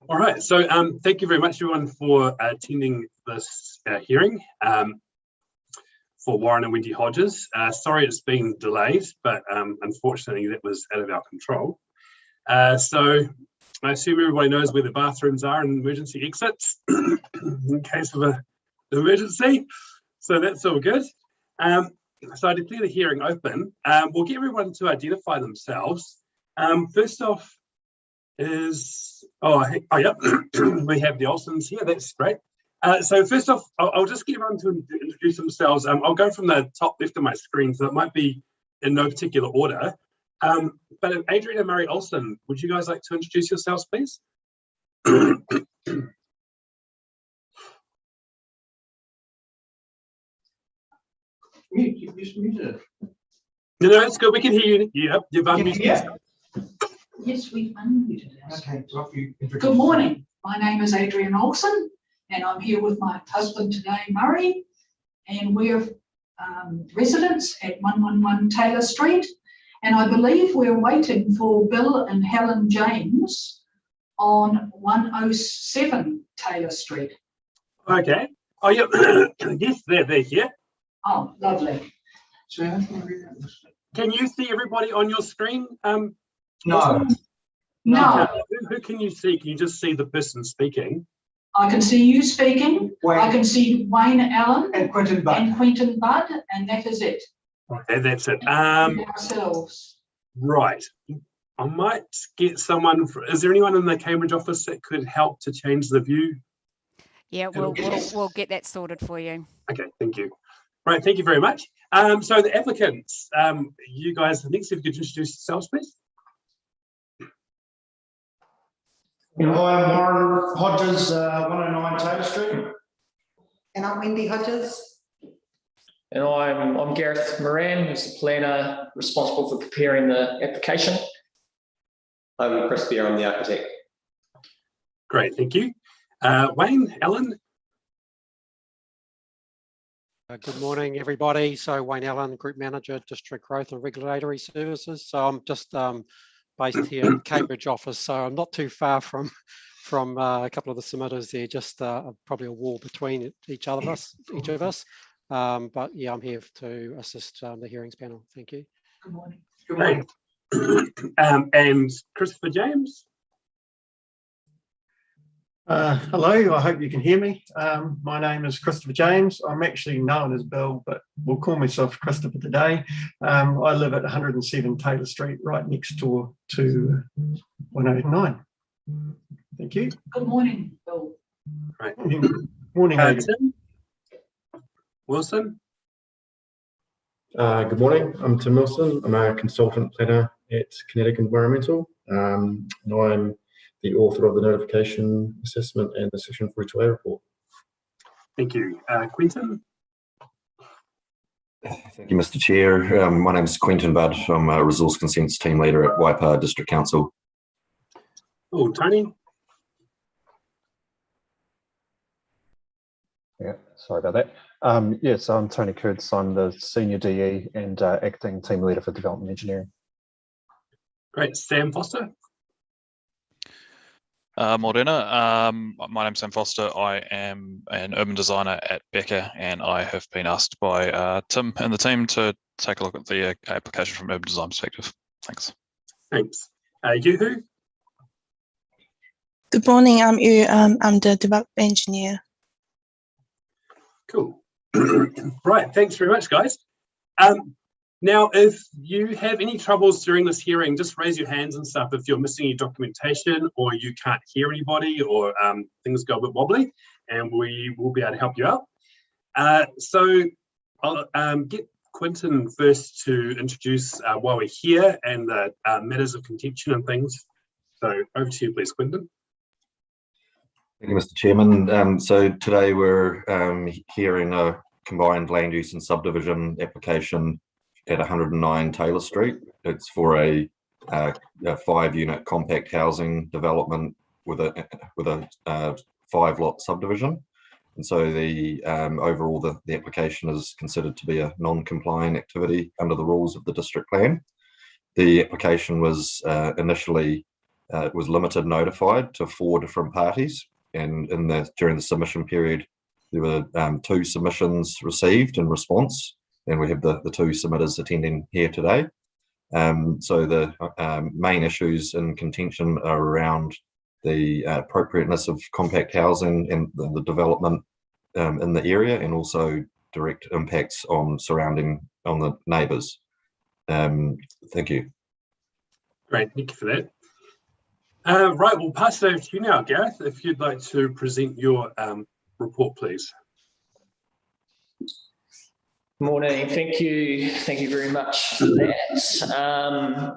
All right, so thank you very much, everyone, for attending this hearing for Warren and Wendy Hodges. Sorry it's been delayed, but unfortunately that was out of our control. So I assume everybody knows where the bathrooms are and emergency exits in case of an emergency. So that's all good. So I declare the hearing open. We'll get everyone to identify themselves. First off is, yep, we have the Olsons here, that's great. So first off, I'll just get everyone to introduce themselves. I'll go from the top left of my screen, so it might be in no particular order. But Adrian and Murray Olson, would you guys like to introduce yourselves, please? No, it's good. We can hear you. Yep, you've unmuted yourself. Yes, we've unmuted us. Okay, so you Good morning. My name is Adrian Olson, and I'm here with my husband today, Murray, and we're residents at 111 Taylor Street. And I believe we're waiting for Bill and Helen James on 107 Taylor Street. Okay. Oh, yeah. Yes, they're here. Oh, lovely. Can you see everybody on your screen? No. No, Who can you see? Can you just see the person speaking? I can see you speaking. I can see Wayne Allen And Quentin Budd. and that is it. Okay, that's it. Ourselves. Right. I might get someone. Is there anyone in the Cambridge office that could help to change the view? Yeah, we'll get that sorted for you. Okay, thank you. Right, thank you very much. So the applicants, you guys, next, if you could introduce yourselves, please. I'm Warren Hodges, 109 Taylor Street. And I'm Wendy Hodges. And I'm Gareth Moran, who's the planner responsible for preparing the application. I'm Chris Beer, I'm the architect. Great, thank you. Wayne, Allen. Good morning, everybody. So Wayne Allen, Group Manager, District Growth and Regulatory Services. So I'm just based here in Cambridge office, so I'm not too far from a couple of the submitters there, just probably a wall between each of us. But yeah, I'm here to assist the hearings panel. Thank you. Good morning. Good morning. And Christopher James. Hello, I hope you can hear me. My name is Christopher James. I'm actually known as Bill, but we'll call myself Christopher today. I live at 107 Taylor Street, right next door to 109. Thank you. Good morning, Bill. Right. Morning, Tim Wilson. Good morning, I'm Tim Wilson. I'm a consultant planner at Kinetic Environmental. And I'm the author of the notification assessment and the Section 42A report. Thank you. Quentin. Thank you, Mr. Chair. My name is Quentin Budd. I'm a resource consents team leader at Waipa District Council. Oh, Tony. Yeah, sorry about that. Yes, I'm Tony Kurtz. I'm the Senior DE and Acting Team Leader for Development Engineering. Great. Sam Foster. Morena, my name's Sam Foster. I am an urban designer at Becker, and I have been asked by Tim and the team to take a look at the application from an urban design perspective. Thanks. Thanks. Yuhu. Good morning, I'm Yu. I'm the development engineer. Cool. Right, thanks very much, guys. Now, if you have any troubles during this hearing, just raise your hands and stuff if you're missing any documentation or you can't hear anybody or things go a bit wobbly, and we will be able to help you out. So I'll get Quentin first to introduce why we're here and the matters of contention and things. So over to you, please, Quentin. Thank you, Mr. Chairman. So today we're hearing a combined land use and subdivision application at 109 Taylor Street. It's for a 5-unit compact housing development with a 5-lot subdivision. And so the overall the application is considered to be a non-compliant activity under the rules of the district plan. The application was initially it was limited notified to 4 different parties, and during the submission period, there were 2 submissions received in response, and we have the 2 submitters attending here today. So the main issues in contention are around the appropriateness of compact housing and the development in the area, and also direct impacts on the neighbours. Thank you. Great, thank you for that. Right, we'll pass it over to you now, Gareth, if you'd like to present your report, please. Morning, thank you very much for that.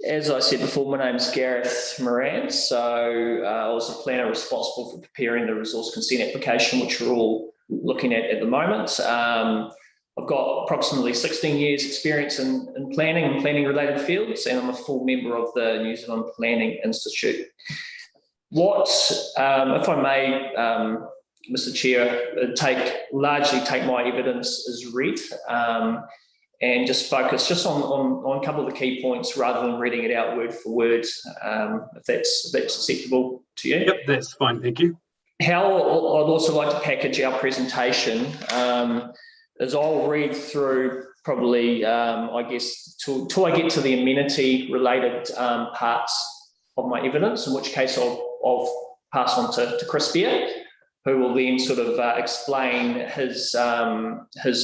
As I said before, my name is Gareth Moran, so I was the planner responsible for preparing the resource consent application, which we're all looking at the moment. I've got approximately 16 years experience in planning and planning related fields, and I'm a full member of the New Zealand Planning Institute. If I may, Mr. Chair, largely take my evidence as read and just focus on a couple of the key points rather than reading it out word for word, if that's acceptable to you. Yep, that's fine, thank you. How I'd also like to package our presentation is I'll read through probably, I guess, till I get to the amenity related parts of my evidence, in which case I'll pass on to Chris Beer, who will then sort of explain his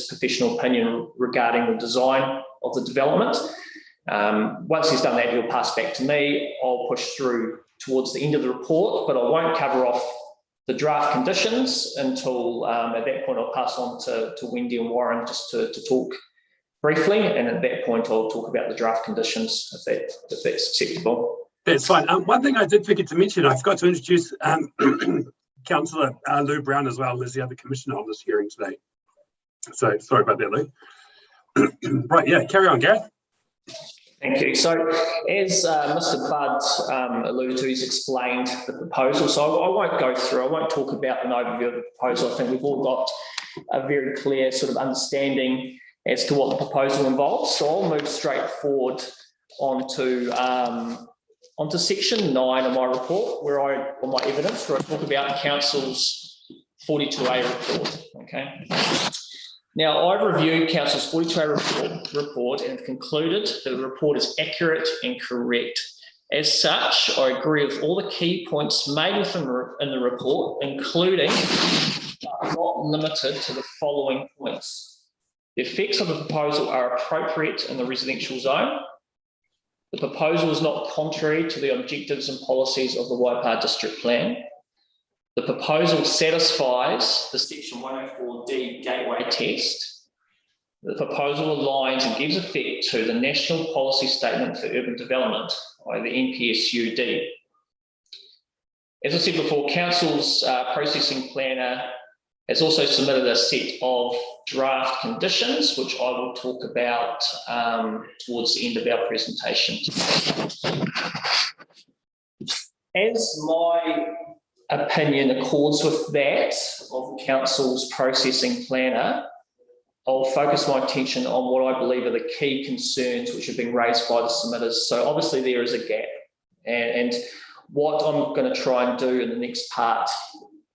professional opinion regarding the design of the development. Once he's done that, he'll pass back to me. I'll push through towards the end of the report, but I won't cover off the draft conditions until at that point I'll pass on to Wendy and Warren just to talk briefly, and at that point I'll talk about the draft conditions if that's acceptable. That's fine. One thing I did forget to mention, I forgot to introduce Councillor Lou Brown as well as the other commissioner on this hearing today. So sorry about that, Lou. Right, yeah, carry on, Gareth. Thank you. So as Mr. Budd alluded to, he's explained the proposal. So I won't go through, I won't talk about an overview of the proposal. I think we've all got a very clear sort of understanding as to what the proposal involves. So I'll move straight forward onto section 9 of my report, on my evidence, where I talk about Council's 42A report, okay? Now, I've reviewed Council's 42A report and have concluded that the report is accurate and correct. As such, I agree with all the key points made in the report, including, but not limited to, the following points. The effects of the proposal are appropriate in the residential zone. The proposal is not contrary to the objectives and policies of the Waipa District Plan. The proposal satisfies the Section 104D gateway test. The proposal aligns and gives effect to the National Policy Statement for Urban Development, by the NPSUD. As I said before, Council's processing planner has also submitted a set of draft conditions, which I will talk about towards the end of our presentation. As my opinion accords with that of the Council's processing planner, I'll focus my attention on what I believe are the key concerns which have been raised by the submitters. So obviously there is a gap, and what I'm going to try and do in the next part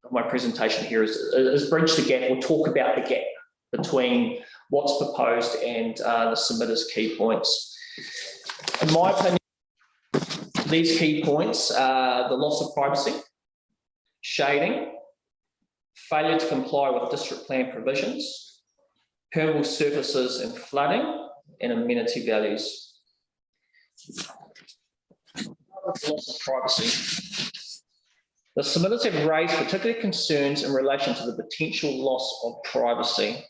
of my presentation here is bridge the gap, or talk about the gap between what's proposed and the submitters' key points. In my opinion, these key points are the loss of privacy, shading, failure to comply with district plan provisions, permeable surfaces and flooding, and amenity values. Loss of privacy. The submitters have raised particular concerns in relation to the potential loss of privacy.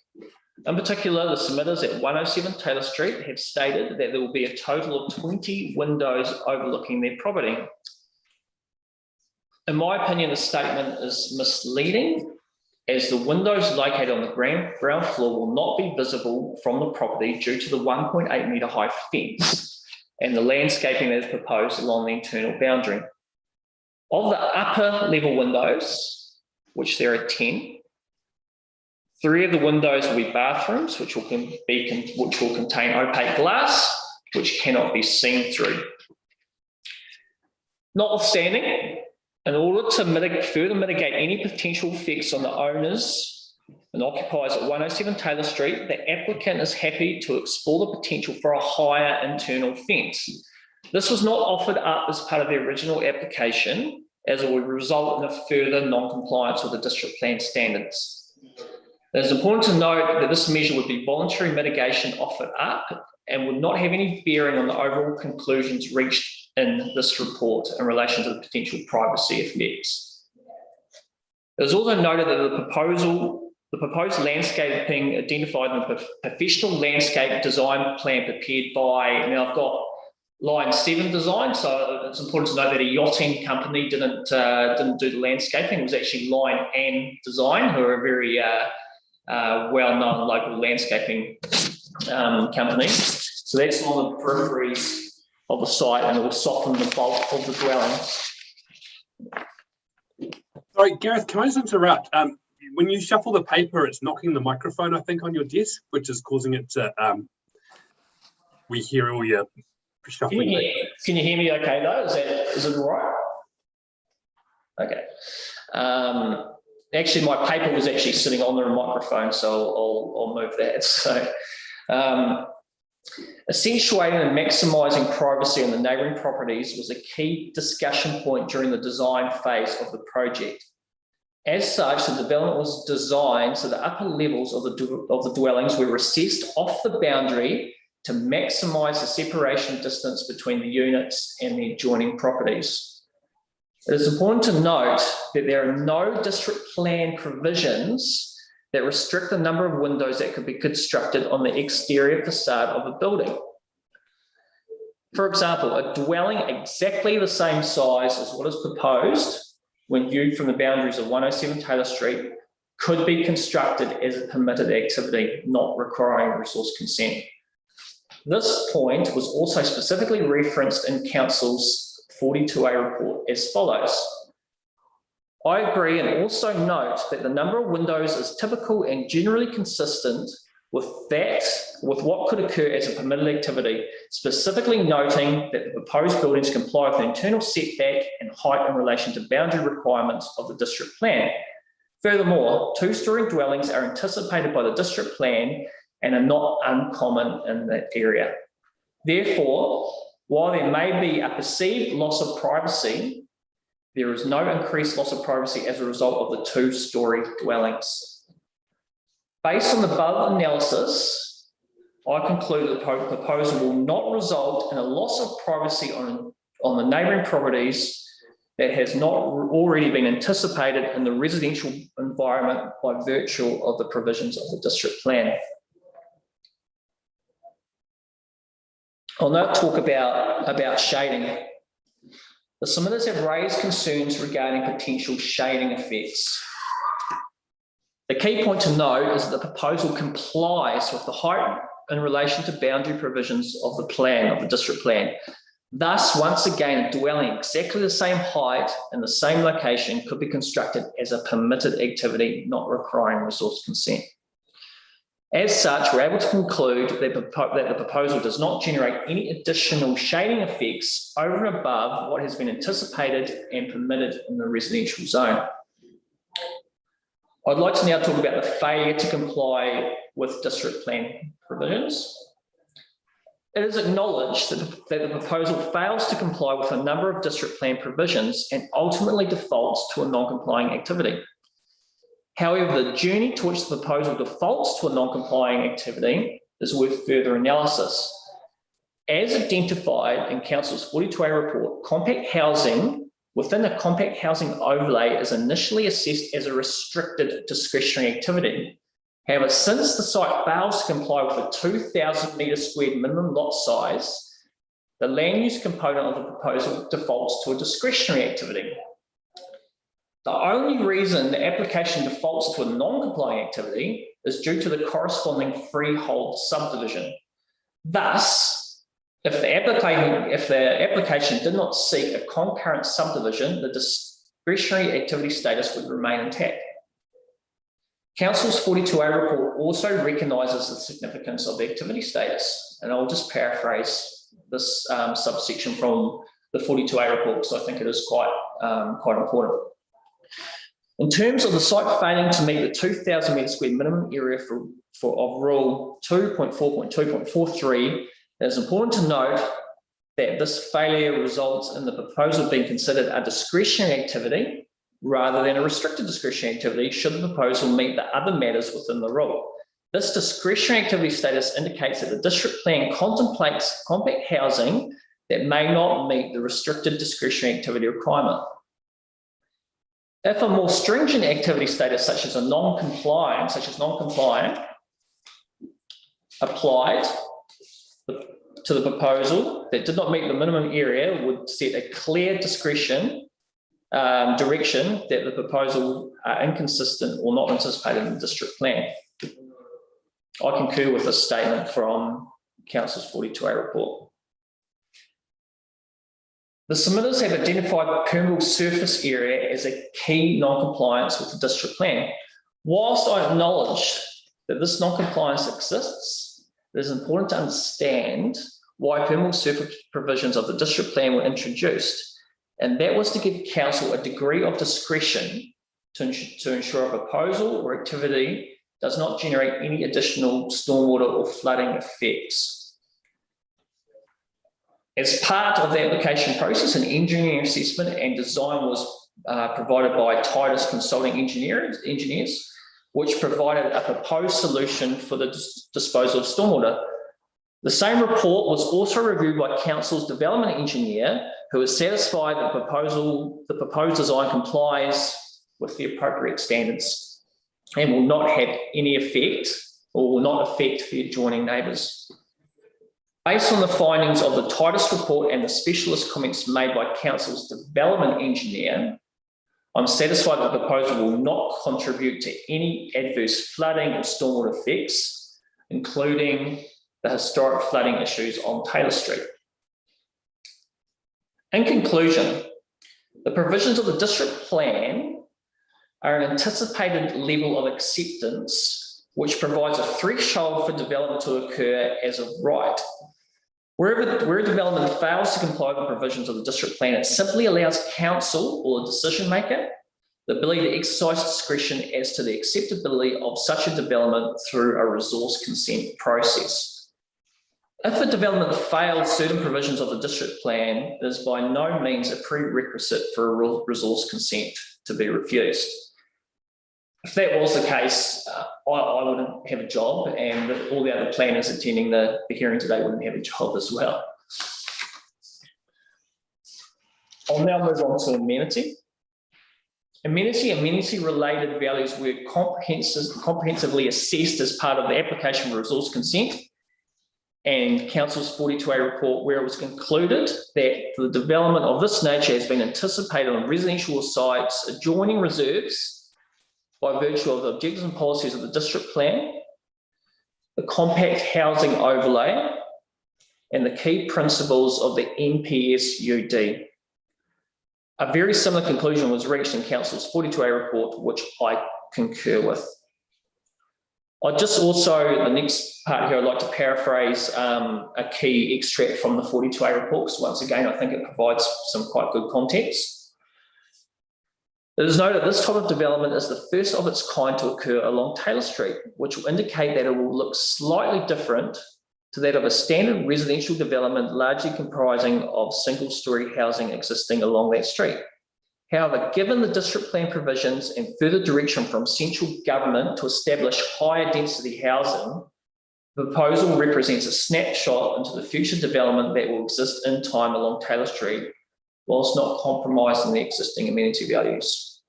In particular, the submitters at 107 Taylor Street have stated that there will be a total of 20 windows overlooking their property. In my opinion, the statement is misleading, as the windows located on the ground floor will not be visible from the property due to the 1.8 metre high fence and the landscaping that is proposed along the internal boundary. Of the upper level windows, which there are 10, 3 of the windows will be bathrooms, which will contain opaque glass, which cannot be seen through. Notwithstanding, in order to further mitigate any potential effects on the owners and occupiers at 107 Taylor Street, the applicant is happy to explore the potential for a higher internal fence. This was not offered up as part of the original application, as it would result in a further non-compliance with the district plan standards. It is important to note that this measure would be voluntary mitigation offered up and would not have any bearing on the overall conclusions reached in this report in relation to the potential privacy effects. It is also noted that the proposed landscaping identified in the professional landscape design plan prepared by, now I've got line 7 design, so it's important to note that a yachting company didn't do the landscaping. It was actually line and design, who are a very well-known local landscaping company. So that's on the peripheries of the site, and it will soften the bulk of the dwelling. Sorry, Gareth, can I just interrupt? When you shuffle the paper, it's knocking the microphone, I think, on your desk, which is causing it to, we hear all your shuffling. Can you hear me okay though? Is it all right? Okay. Actually, my paper was actually sitting on the microphone, so I'll move that. So, accentuating and maximising privacy on the neighbouring properties was a key discussion point during the design phase of the project. As such, the development was designed so the upper levels of the dwellings were recessed off the boundary to maximise the separation distance between the units and the adjoining properties. It is important to note that there are no district plan provisions that restrict the number of windows that could be constructed on the exterior facade of a building. For example, a dwelling exactly the same size as what is proposed when viewed from the boundaries of 107 Taylor Street could be constructed as a permitted activity, not requiring resource consent. This point was also specifically referenced in Council's 42A report as follows. I agree and also note that the number of windows is typical and generally consistent with what could occur as a permitted activity, specifically noting that the proposed buildings comply with the internal setback and height in relation to boundary requirements of the district plan. Furthermore, 2-storey dwellings are anticipated by the district plan and are not uncommon in that area. Therefore, while there may be a perceived loss of privacy, there is no increased loss of privacy as a result of the 2-storey dwellings. Based on the above analysis, I conclude that the proposal will not result in a loss of privacy on the neighbouring properties that has not already been anticipated in the residential environment by virtue of the provisions of the district plan. I'll now talk about shading. The submitters have raised concerns regarding potential shading effects. The key point to note is that the proposal complies with the height in relation to boundary provisions of the plan, of the district plan. Thus, once again, a dwelling exactly the same height and the same location could be constructed as a permitted activity, not requiring resource consent. As such, we're able to conclude that the proposal does not generate any additional shading effects over and above what has been anticipated and permitted in the residential zone. I'd like to now talk about the failure to comply with district plan provisions. It is acknowledged that the proposal fails to comply with a number of district plan provisions and ultimately defaults to a non-complying activity. However, the journey to which the proposal defaults to a non-complying activity is worth further analysis. As identified in Council's 42A report, compact housing within a compact housing overlay is initially assessed as a restricted discretionary activity. However, since the site fails to comply with a 2,000 metre squared minimum lot size, the land use component of the proposal defaults to a discretionary activity. The only reason the application defaults to a non-complying activity is due to the corresponding freehold subdivision. Thus, if the application did not seek a concurrent subdivision, the discretionary activity status would remain intact. Council's 42A report also recognises the significance of the activity status, and I'll just paraphrase this subsection from the 42A report, because I think it is quite important. In terms of the site failing to meet the 2,000 metre square minimum area of Rule 2.4.2.43, it is important to note that this failure results in the proposal being considered a discretionary activity rather than a restricted discretionary activity should the proposal meet the other matters within the rule. This discretionary activity status indicates that the district plan contemplates compact housing that may not meet the restricted discretionary activity requirement. If a more stringent activity status, such as non-compliant, applied to the proposal that did not meet the minimum area, would set a clear direction that the proposal are inconsistent or not anticipated in the district plan. I concur with this statement from Council's 42A report. The submitters have identified permeable surface area as a key non-compliance with the district plan. Whilst I acknowledge that this non-compliance exists, it is important to understand why permeable surface provisions of the district plan were introduced, and that was to give council a degree of discretion to ensure a proposal or activity does not generate any additional stormwater or flooding effects. As part of the application process, an engineering assessment and design was provided by Titus Consulting Engineers, which provided a proposed solution for the disposal of stormwater. The same report was also reviewed by council's development engineer, who is satisfied that the proposed design complies with the appropriate standards and will not have any effect or will not affect the adjoining neighbours. Based on the findings of the Titus report and the specialist comments made by council's development engineer, I'm satisfied that the proposal will not contribute to any adverse flooding or stormwater effects, including the historic flooding issues on Taylor Street. In conclusion, the provisions of the district plan are an anticipated level of acceptance, which provides a threshold for development to occur as of right. Where development fails to comply with the provisions of the district plan, it simply allows council or the decision maker the ability to exercise discretion as to the acceptability of such a development through a resource consent process. If a development fails certain provisions of the district plan, it is by no means a prerequisite for a resource consent to be refused. If that was the case, I wouldn't have a job, and all the other planners attending the hearing today wouldn't have a job as well. I'll now move on to amenity. Amenity-related values were comprehensively assessed as part of the application for resource consent and Council's 42A report, where it was concluded that the development of this nature has been anticipated on residential sites adjoining reserves by virtue of the objectives and policies of the district plan, the compact housing overlay, and the key principles of the NPSUD. A very similar conclusion was reached in Council's 42A report, which I concur with. I'd just also, the next part here, I'd like to paraphrase a key extract from the 42A report, because once again, I think it provides some quite good context. It is noted that this type of development is the first of its kind to occur along Taylor Street, which will indicate that it will look slightly different to that of a standard residential development largely comprising of single-storey housing existing along that street. However, given the district plan provisions and further direction from central government to establish higher density housing, the proposal represents a snapshot into the future development that will exist in time along Taylor Street, whilst not compromising the existing amenity values.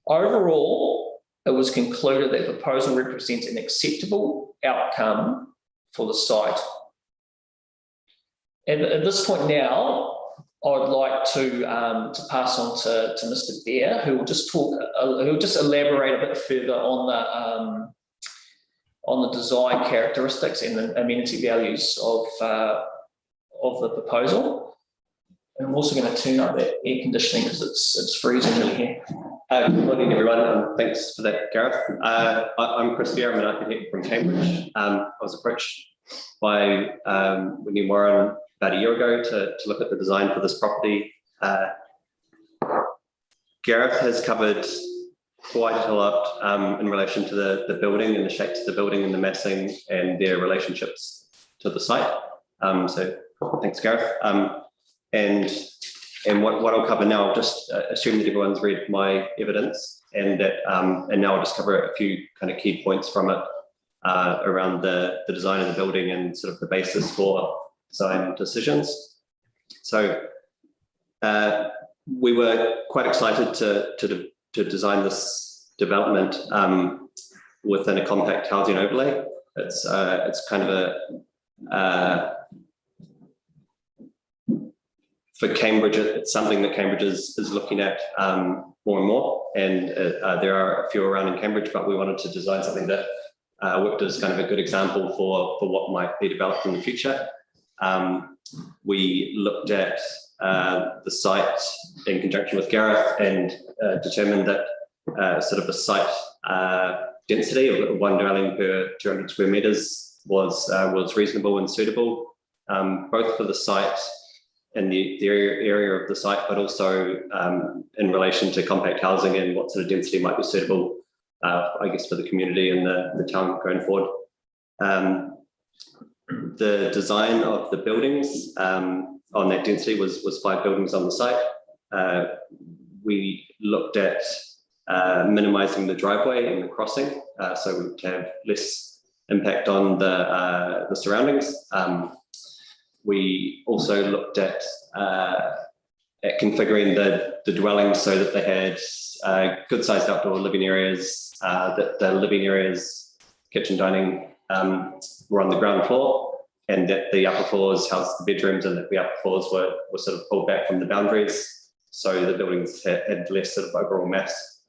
Overall, it was concluded that the proposal represents an acceptable outcome for the site. And at this point now, I would like to pass on to Mr. Bear, who will just elaborate a bit further on the design characteristics and the amenity values of the proposal. And I'm also going to turn up the air conditioning because it's freezing really here. Good morning, everyone, and thanks for that, Gareth. I'm Chris Bear, I'm an architect from Cambridge. I was approached by Wendy Warren about a year ago to look at the design for this property. Gareth has covered quite a lot in relation to the building and the shapes of the building and the massing and their relationships to the site. So thanks, Gareth. And what I'll cover now, I'll just assume that everyone's read my evidence, and now I'll just cover a few kind of key points from it around the design of the building and sort of the basis for design decisions. So we were quite excited to design this development within a compact housing overlay. It's kind of a for Cambridge, it's something that Cambridge is looking at more and more, and there are a few around in Cambridge, but we wanted to design something that worked as kind of a good example for what might be developed in the future. We looked at the site in conjunction with Gareth and determined that sort of a site density of 1 dwelling per 200 square meters was reasonable and suitable, both for the site and the area of the site, but also in relation to compact housing and what sort of density might be suitable, I guess, for the community and the town going forward. The design of the buildings on that density was 5 buildings on the site. We looked at minimizing the driveway and the crossing, so to have less impact on the surroundings. We also looked at configuring the dwellings so that they had good sized outdoor living areas, that the living areas, kitchen, dining, were on the ground floor, and that the upper floors housed the bedrooms, and that the upper floors were sort of pulled back from the boundaries, so the buildings had less sort of overall mass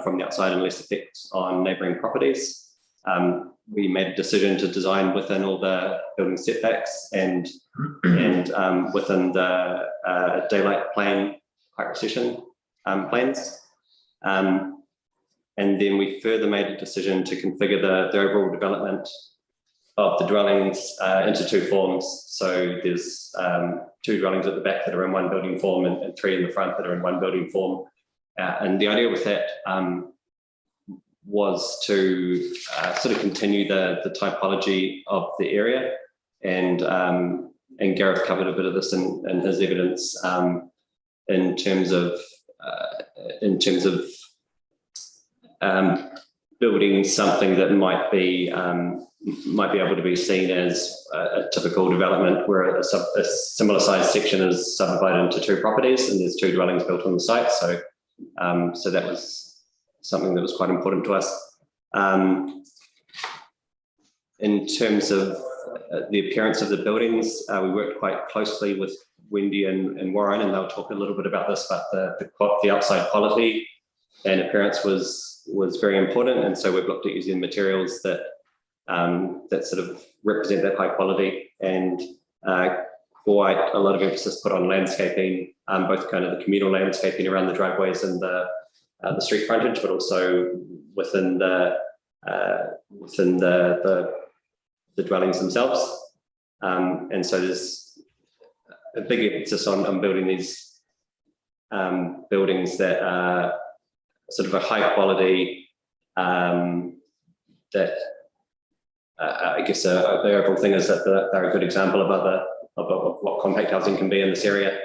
from the outside and less effect on neighbouring properties. We made a decision to design within all the building setbacks and within the daylight plane height recession plans. And then we further made a decision to configure the overall development of the dwellings into 2 forms. So there's 2 dwellings at the back that are in 1 building form and 3 in the front that are in 1 building form. And the idea with that was to sort of continue the typology of the area, and Gareth covered a bit of this in his evidence in terms of building something that might be able to be seen as a typical development where a similar sized section is subdivided into 2 properties and there's 2 dwellings built on the site. So so that was something that was quite important to us. In terms of the appearance of the buildings, we worked quite closely with Wendy and Warren, and they'll talk a little bit about this, but the outside quality and appearance was very important, and so we've looked at using materials that that sort of represent that high quality, and quite a lot of emphasis put on landscaping, both kind of the communal landscaping around the driveways and the street frontage, but also within the dwellings themselves. And so there's a big emphasis on building these buildings that are sort of a high quality, that I guess the overall thing is that they're a good example of what compact housing can be in this area.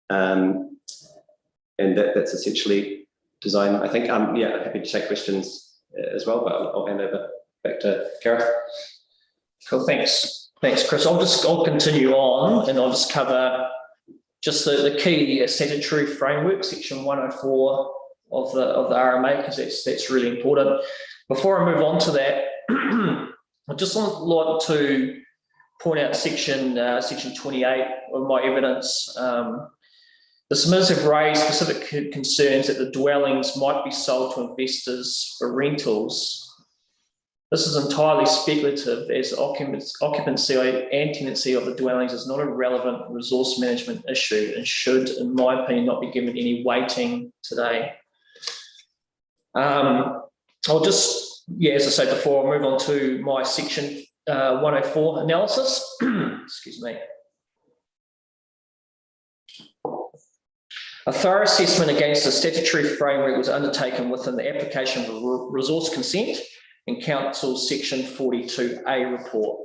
And that's essentially design, I think. Yeah, happy to take questions as well, but I'll hand over back to Gareth. Cool, thanks, Chris. I'll continue on, and I'll just cover just the key statutory framework, section 104 of the RMA, because that's really important. Before I move on to that, I just like to point out section 28 of my evidence. The submitters have raised specific concerns that the dwellings might be sold to investors for rentals. This is entirely speculative, as occupancy and tenancy of the dwellings is not a relevant resource management issue and should, in my opinion, not be given any weighting today. I'll just, as I said before, I'll move on to my section 104 analysis. Excuse me. A thorough assessment against the statutory framework was undertaken within the application of resource consent in Council's Section 42A report.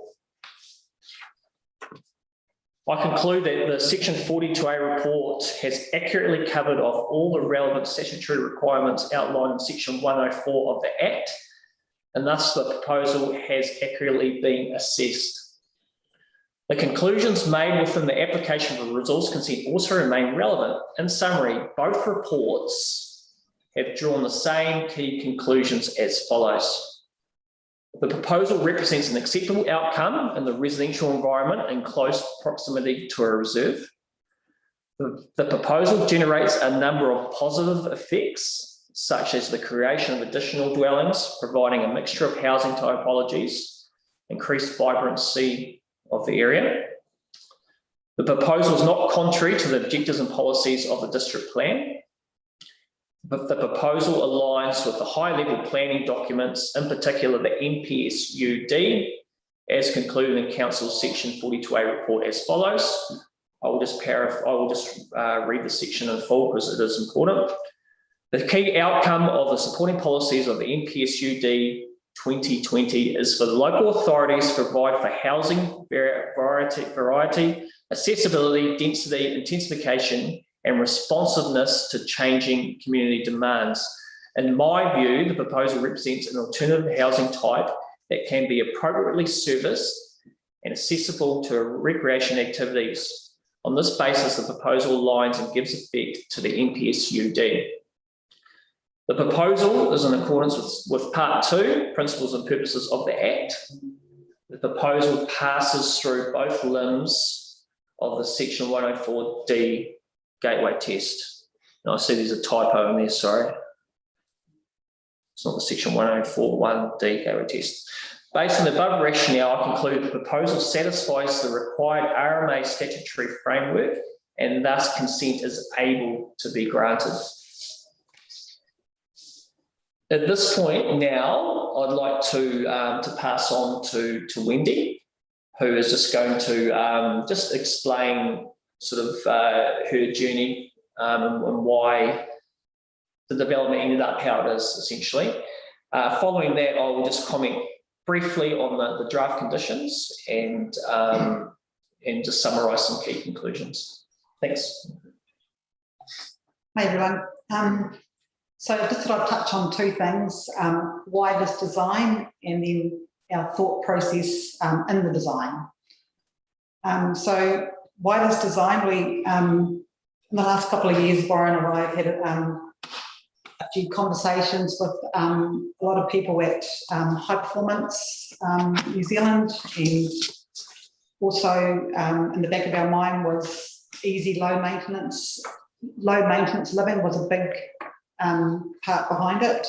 I conclude that the Section 42A report has accurately covered off all the relevant statutory requirements outlined in Section 104 of the Act, and thus the proposal has accurately been assessed. The conclusions made within the application of a resource consent also remain relevant. In summary, both reports have drawn the same key conclusions as follows. The proposal represents an acceptable outcome in the residential environment in close proximity to a reserve. The proposal generates a number of positive effects, such as the creation of additional dwellings, providing a mixture of housing typologies, increased vibrancy of the area. The proposal is not contrary to the objectives and policies of the district plan. But the proposal aligns with the high-level planning documents, in particular the NPSUD, as concluded in Council's Section 42A report as follows. I will just read the section in full because it is important. The key outcome of the supporting policies of the NPSUD 2020 is for the local authorities to provide for housing variety, accessibility, density, intensification, and responsiveness to changing community demands. In my view, the proposal represents an alternative housing type that can be appropriately serviced and accessible to recreation activities. On this basis, the proposal aligns and gives effect to the NPSUD. The proposal is in accordance with Part 2, Principles and Purposes of the Act. The proposal passes through both limbs of the Section 104D gateway test. And I see there's a typo in there, sorry. It's not the Section 104.1D gateway test. Based on the above rationale, I conclude the proposal satisfies the required RMA statutory framework and thus consent is able to be granted. At this point now, I'd like to pass on to Wendy, who is just going to just explain sort of her journey and why the development ended up how it is, essentially. Following that, I will just comment briefly on the draft conditions and just summarise some key conclusions. Thanks. Hi everyone. So just thought I'd touch on two things, why this design and then our thought process in the design. So why this design? We, in the last couple of years, Warren and I have had a few conversations with a lot of people at High Performance New Zealand, and also in the back of our mind was easy, low maintenance living was a big part behind it.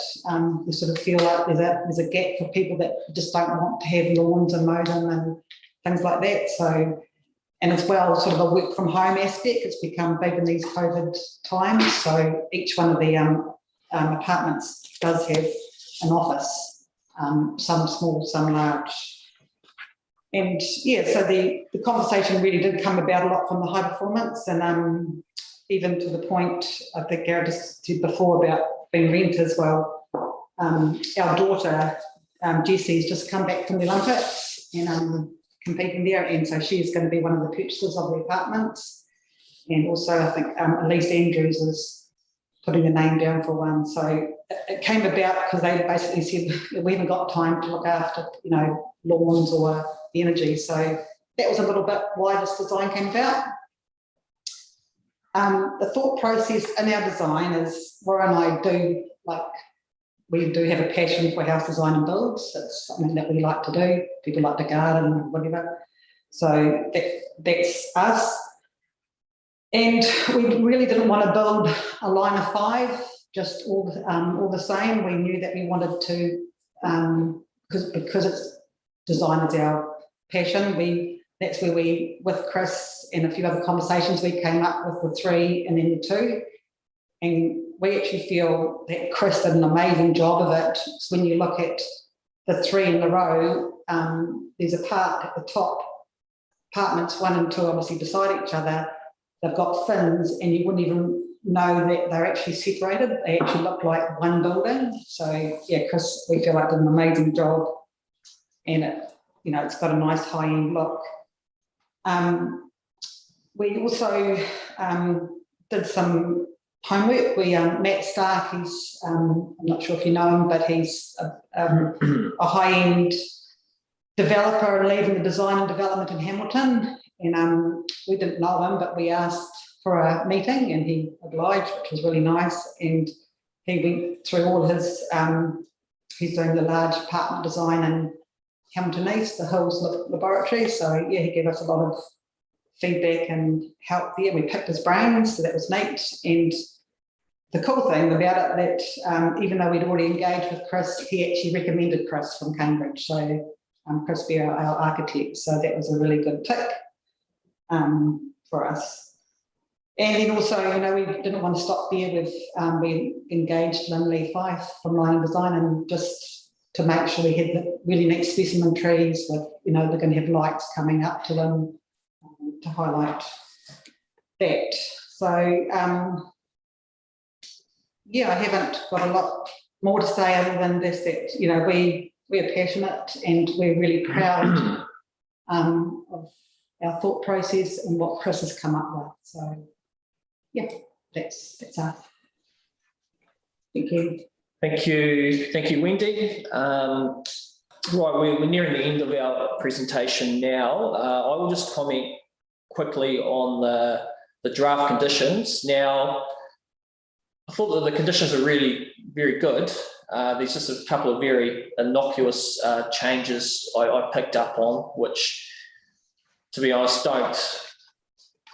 We sort of feel like there's a gap for people that just don't want to have lawns and modem and things like that. So, and as well, sort of a work from home aspect, it's become big in these COVID times. So each one of the apartments does have an office, some small, some large. And yeah, so the conversation really did come about a lot from the high performance, and even to the point, I think Gareth just said before about being rent as well. Our daughter, Jessie's just come back from the Olympics and competing there, and so she's going to be one of the purchasers of the apartments. And also I think Elise Andrews is putting the name down for one. So it came about because they basically said we haven't got time to look after, you know, lawns or the energy. So that was a little bit why this design came about. The thought process in our design is Warren and I we do have a passion for house design and builds. It's something that we like to do. People like to garden and whatever. So that's us. And we really didn't want to build a line of 5, just all the same. We knew that we wanted to, because it's design is our passion. That's where we, with Chris and a few other conversations, we came up with the 3 and then the 2. And we actually feel that Chris did an amazing job of it. So when you look at the 3 in a row, there's a part at the top, apartments 1 and 2 obviously beside each other. They've got fins and you wouldn't even know that they're actually separated. They actually look like one building. So yeah, Chris, we feel like did an amazing job, and it's got a nice high-end look. We also did some homework. Matt Stark, he's I'm not sure if you know him, but he's a high-end developer leading the design and development in Hamilton. And we didn't know him, but we asked for a meeting and he obliged, which was really nice. And he went through all his, he's doing the large apartment design in Hamilton East, the Hills Laboratory. So yeah, he gave us a lot of feedback and help there. We picked his brains, so that was neat. And the cool thing about it that even though we'd already engaged with Chris, he actually recommended Chris from Cambridge. So Chris Bear, our architect. So that was a really good tick for us. And then also, we didn't want to stop there with, we engaged Lynley Fife from Line Design, and just to make sure we had the really neat specimen trees with, they're going to have lights coming up to them to highlight that. So, yeah, I haven't got a lot more to say other than this, that, we're passionate and we're really proud of our thought process and what Chris has come up with. So, yeah, that's us. Thank you. Thank you, Wendy. Right, we're nearing the end of our presentation now. I will just comment quickly on the draft conditions. Now, I thought that the conditions are really very good. There's just a couple of very innocuous changes I picked up on, which, to be honest, don't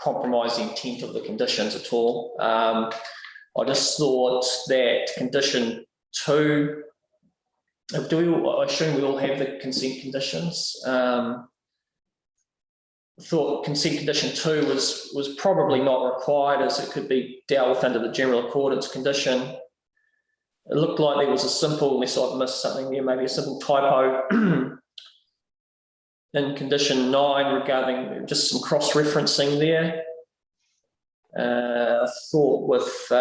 compromise the intent of the conditions at all. I just thought that condition 2, I assume we all have the consent conditions. I thought consent condition 2 was probably not required, as it could be dealt with under the general accordance condition. It looked like there was a simple, unless I've missed something there, maybe a simple typo in condition 9 regarding just some cross-referencing there. I thought with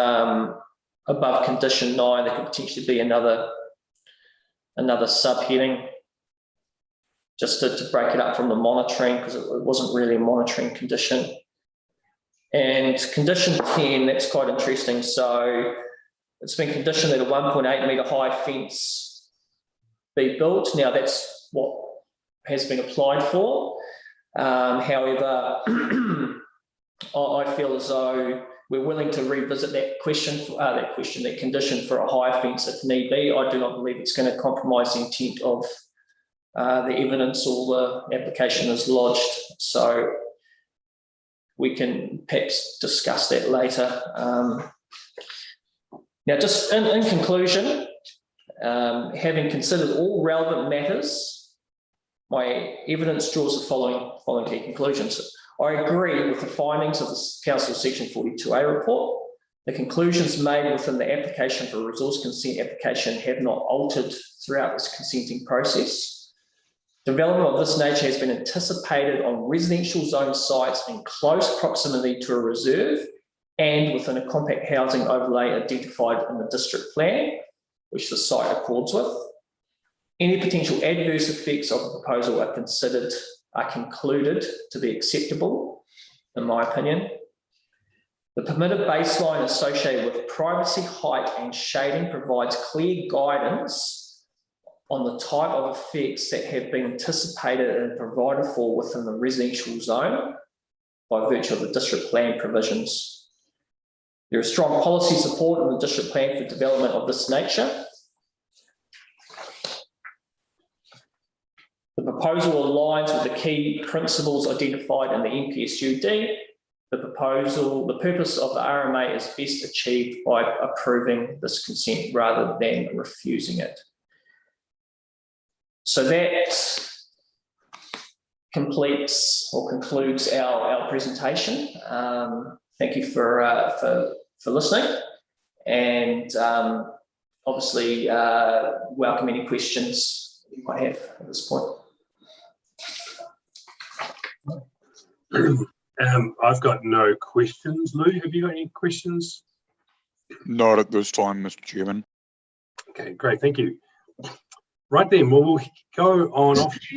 above condition 9 there could potentially be another subheading, just to break it up from the monitoring, because it wasn't really a monitoring condition. And condition 10, that's quite interesting. So it's been conditioned that a 1.8 metre high fence be built. Now that's what has been applied for. However, I feel as though we're willing to revisit that condition for a higher fence if need be. I do not believe it's going to compromise the intent of the evidence or the application is lodged. So we can perhaps discuss that later. Now, just in conclusion, having considered all relevant matters, my evidence draws the following key conclusions. I agree with the findings of the Council Section 42A report. The conclusions made within the application for a resource consent application have not altered throughout this consenting process. Development of this nature has been anticipated on residential zone sites in close proximity to a reserve and within a compact housing overlay identified in the district plan, which the site accords with. Any potential adverse effects of the proposal are concluded to be acceptable, in my opinion. The permitted baseline associated with privacy, height, and shading provides clear guidance on the type of effects that have been anticipated and provided for within the residential zone by virtue of the district plan provisions. There is strong policy support in the district plan for development of this nature. The proposal aligns with the key principles identified in the NPSUD. The purpose of the RMA is best achieved by approving this consent rather than refusing it. So that completes or concludes our presentation. Thank you for listening, and obviously welcome any questions you might have at this point. I've got no questions. Lou, have you got any questions? Not at this time, Mr. Chairman. Okay, great, thank you. Right then, well, we'll go on off to...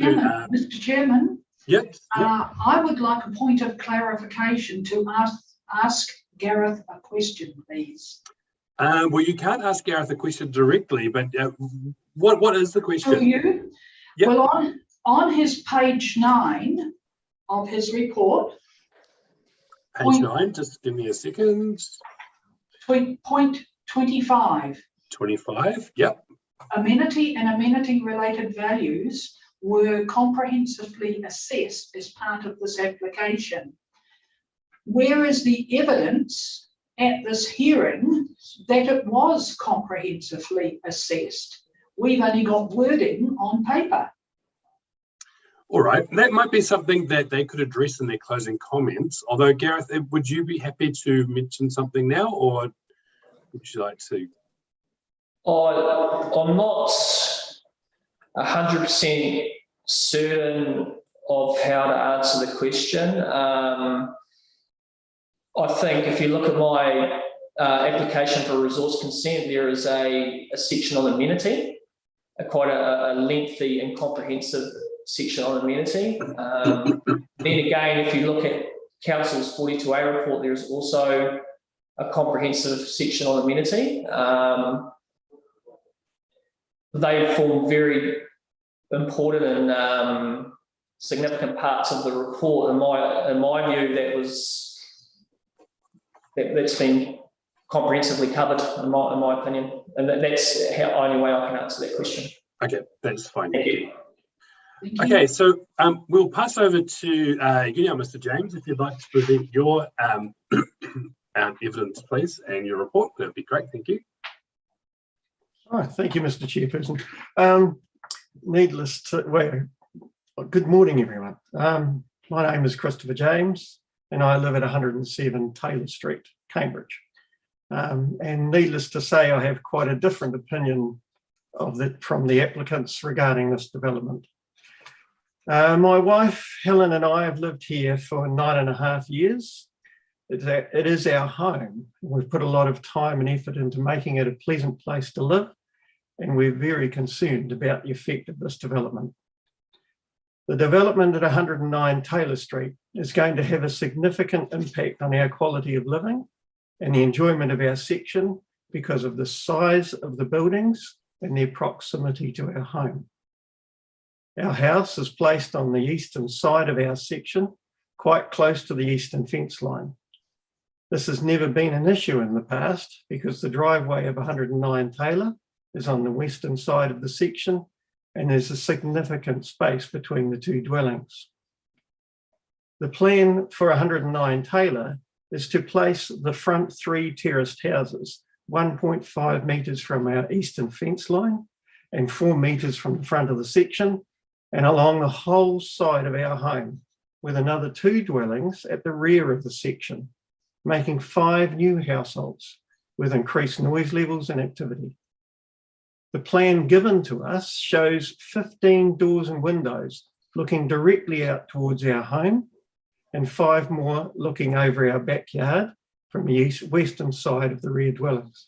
Mr. Chairman, Yep. I would like a point of clarification to ask Gareth a question, please. Well, you can't ask Gareth a question directly, but what is the question? For you? Yep. Well, on his page 9 of his report. Page 9, just give me a second. Point 25. 25, yep. Amenity and amenity-related values were comprehensively assessed as part of this application. Where is the evidence at this hearing that it was comprehensively assessed? We've only got wording on paper. All right, that might be something that they could address in their closing comments. Although, Gareth, would you be happy to mention something now, or would you like to? I'm not 100% certain of how to answer the question. I think if you look at my application for resource consent, there is a section on amenity, quite a lengthy and comprehensive section on amenity. Then again, if you look at Council's 42A report, there's also a comprehensive section on amenity. They form very important and significant parts of the report. In my view, that's been comprehensively covered, in my opinion, and that's the only way I can answer that question. Okay, that's fine. Thank you. Okay, so we'll pass over to you now, Mr. James, if you'd like to present your evidence, please, and your report. That'd be great. Thank you. All right, thank you, Mr. Chairperson. Needless to, well, good morning, everyone. My name is Christopher James, and I live at 107 Taylor Street, Cambridge. And needless to say, I have quite a different opinion from the applicants regarding this development. My wife, Helen, and I have lived here for 9.5 years. It is our home. We've put a lot of time and effort into making it a pleasant place to live, and we're very concerned about the effect of this development. The development at 109 Taylor Street is going to have a significant impact on our quality of living and the enjoyment of our section because of the size of the buildings and their proximity to our home. Our house is placed on the eastern side of our section, quite close to the eastern fence line. This has never been an issue in the past because the driveway of 109 Taylor is on the western side of the section and there's a significant space between the two dwellings. The plan for 109 Taylor is to place the front 3 terraced houses 1.5 metres from our eastern fence line and 4 metres from the front of the section and along the whole side of our home, with another 2 dwellings at the rear of the section, making 5 new households with increased noise levels and activity. The plan given to us shows 15 doors and windows looking directly out towards our home and 5 more looking over our backyard from the western side of the rear dwellings.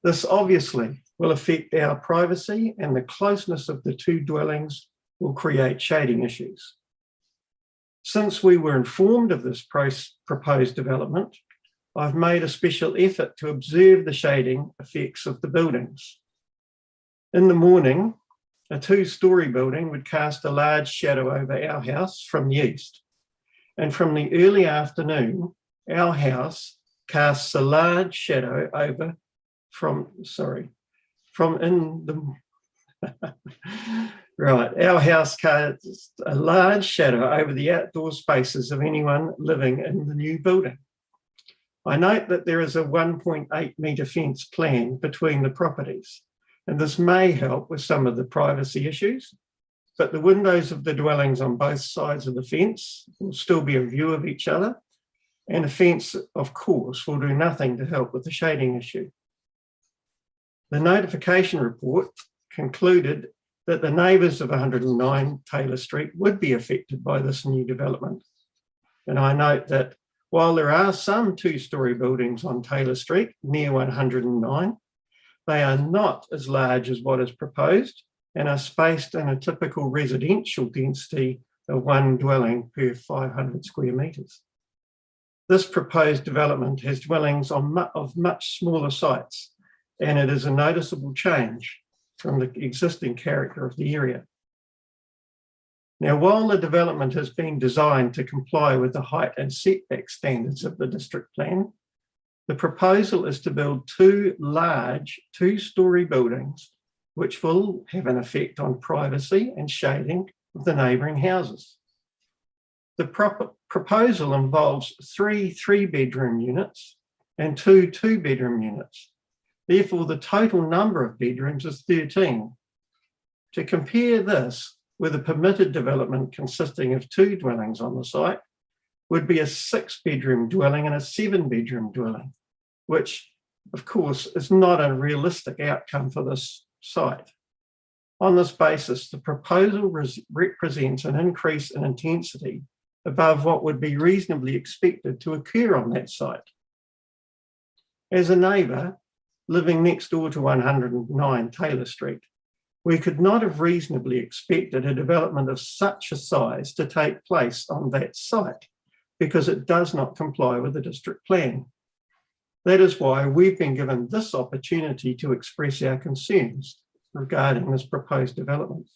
This obviously will affect our privacy, and the closeness of the 2 dwellings will create shading issues. Since we were informed of this proposed development, I've made a special effort to observe the shading effects of the buildings. In the morning, a 2-storey building would cast a large shadow over our house from the east. And from the early afternoon, our house casts a large shadow over our house casts a large shadow over the outdoor spaces of anyone living in the new building. I note that there is a 1.8 metre fence planned between the properties, and this may help with some of the privacy issues, but the windows of the dwellings on both sides of the fence will still be in view of each other, and a fence, of course, will do nothing to help with the shading issue. The notification report concluded that the neighbours of 109 Taylor Street would be affected by this new development. And I note that While there are some two-storey buildings on Taylor Street near 109, they are not as large as what is proposed and are spaced in a typical residential density of one dwelling per 500 square metres. This proposed development has dwellings on of much smaller sites, and it is a noticeable change from the existing character of the area. Now, while the development has been designed to comply with the height and setback standards of the district plan, the proposal is to build two large two-storey buildings which will have an effect on privacy and shading of the neighbouring houses. The proposal involves three three-bedroom units and two two-bedroom units. Therefore, the total number of bedrooms is 13. To compare this with a permitted development consisting of two dwellings on the site would be a 6-bedroom dwelling and a 7-bedroom dwelling, which, of course, is not a realistic outcome for this site. On this basis, the proposal represents an increase in intensity above what would be reasonably expected to occur on that site. As a neighbour living next door to 109 Taylor Street, we could not have reasonably expected a development of such a size to take place on that site because it does not comply with the district plan. That is why we've been given this opportunity to express our concerns regarding this proposed development.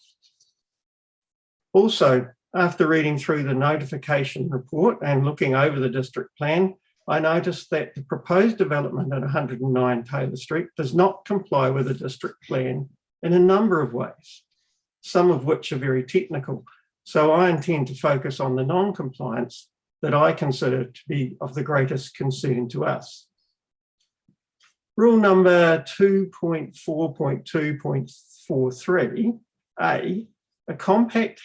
Also, after reading through the notification report and looking over the district plan, I noticed that the proposed development at 109 Taylor Street does not comply with the district plan in a number of ways, some of which are very technical. So I intend to focus on the non-compliance that I consider to be of the greatest concern to us. Rule number 2.4.2.43A, a compact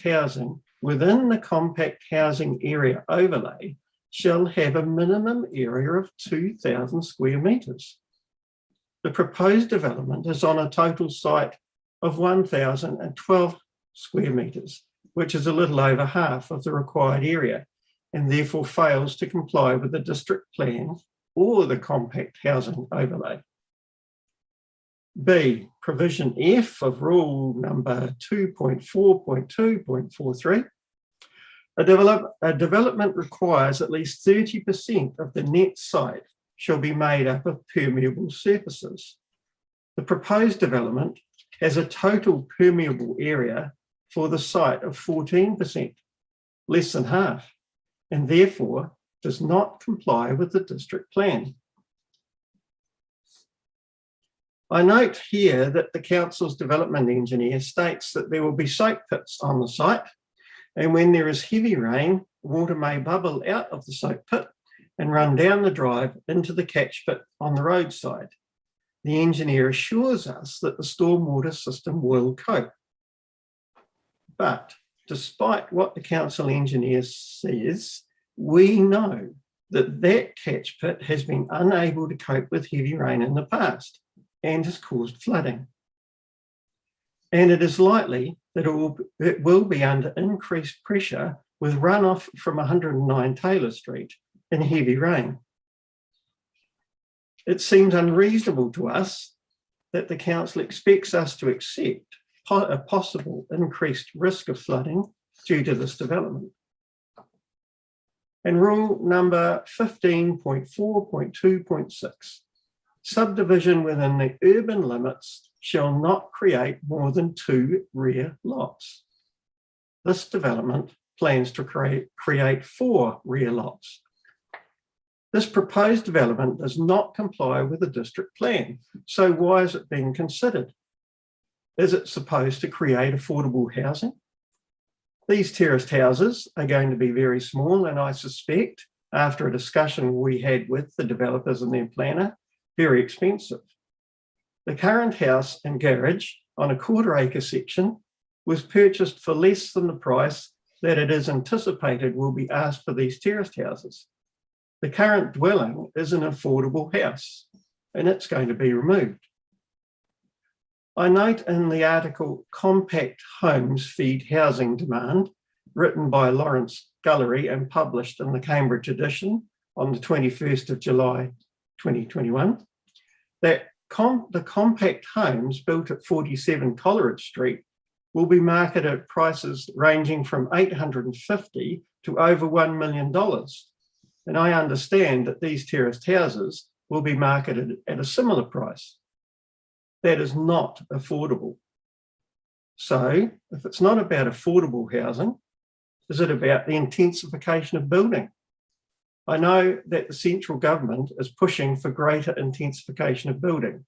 housing within the compact housing area overlay shall have a minimum area of 2,000 square metres. The proposed development is on a total site of 1,012 square metres, which is a little over half of the required area, and therefore fails to comply with the district plan or the compact housing overlay. B, provision F of rule number 2.4.2.43. A development requires at least 30% of the net site shall be made up of permeable surfaces. The proposed development has a total permeable area for the site of 14%, less than half, and therefore does not comply with the district plan. I note here that the council's development engineer states that there will be soak pits on the site, and when there is heavy rain, water may bubble out of the soak pit and run down the drive into the catch pit on the roadside. The engineer assures us that the stormwater system will cope. But despite what the council engineer says, we know that that catch pit has been unable to cope with heavy rain in the past and has caused flooding. And it is likely that it will be under increased pressure with runoff from 109 Taylor Street in heavy rain. It seems unreasonable to us that the council expects us to accept a possible increased risk of flooding due to this development. And rule number 15.4.2.6, subdivision within the urban limits shall not create more than 2 rear lots. This development plans to create 4 rear lots. This proposed development does not comply with the district plan. So why is it being considered? Is it supposed to create affordable housing? These terraced houses are going to be very small, and I suspect, after a discussion we had with the developers and their planner, very expensive. The current house and garage on a 1/4 acre section was purchased for less than the price that it is anticipated will be asked for these terraced houses. The current dwelling is an affordable house, and it's going to be removed. I note in the article, compact homes feed housing demand, written by Lawrence Gullery and published in the Cambridge edition on the 21st of July 2021, that the compact homes built at 47 Coleridge Street will be marketed at prices ranging from $850,000 to over $1 million. And I understand that these terraced houses will be marketed at a similar price. That is not affordable. So if it's not about affordable housing, is it about the intensification of building? I know that the central government is pushing for greater intensification of building,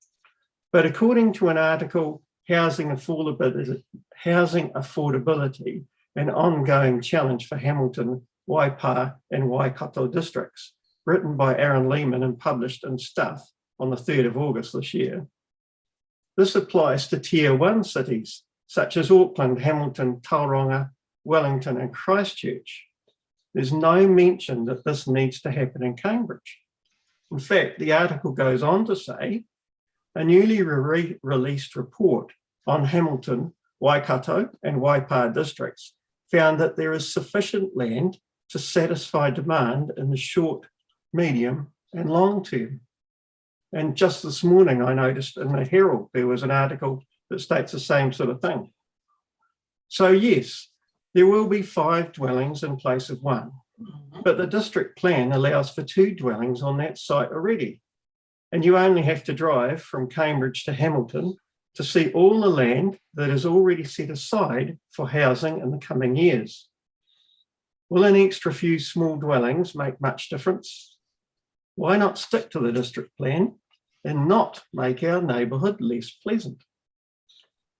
but according to an article, Housing Affordability, an ongoing challenge for Hamilton, Waipa and Waikato districts, written by Aaron Lehman and published in Stuff on the 3rd of August this year. This applies to Tier 1 cities, such as Auckland, Hamilton, Tauranga, Wellington and Christchurch. There's no mention that this needs to happen in Cambridge. In fact, the article goes on to say, a newly released report on Hamilton, Waikato and Waipa districts found that there is sufficient land to satisfy demand in the short, medium and long term. And just this morning, I noticed in the Herald, there was an article that states the same sort of thing. So yes, there will be 5 dwellings in place of 1, but the district plan allows for 2 dwellings on that site already. And you only have to drive from Cambridge to Hamilton to see all the land that is already set aside for housing in the coming years. Will an extra few small dwellings make much difference? Why not stick to the district plan and not make our neighbourhood less pleasant?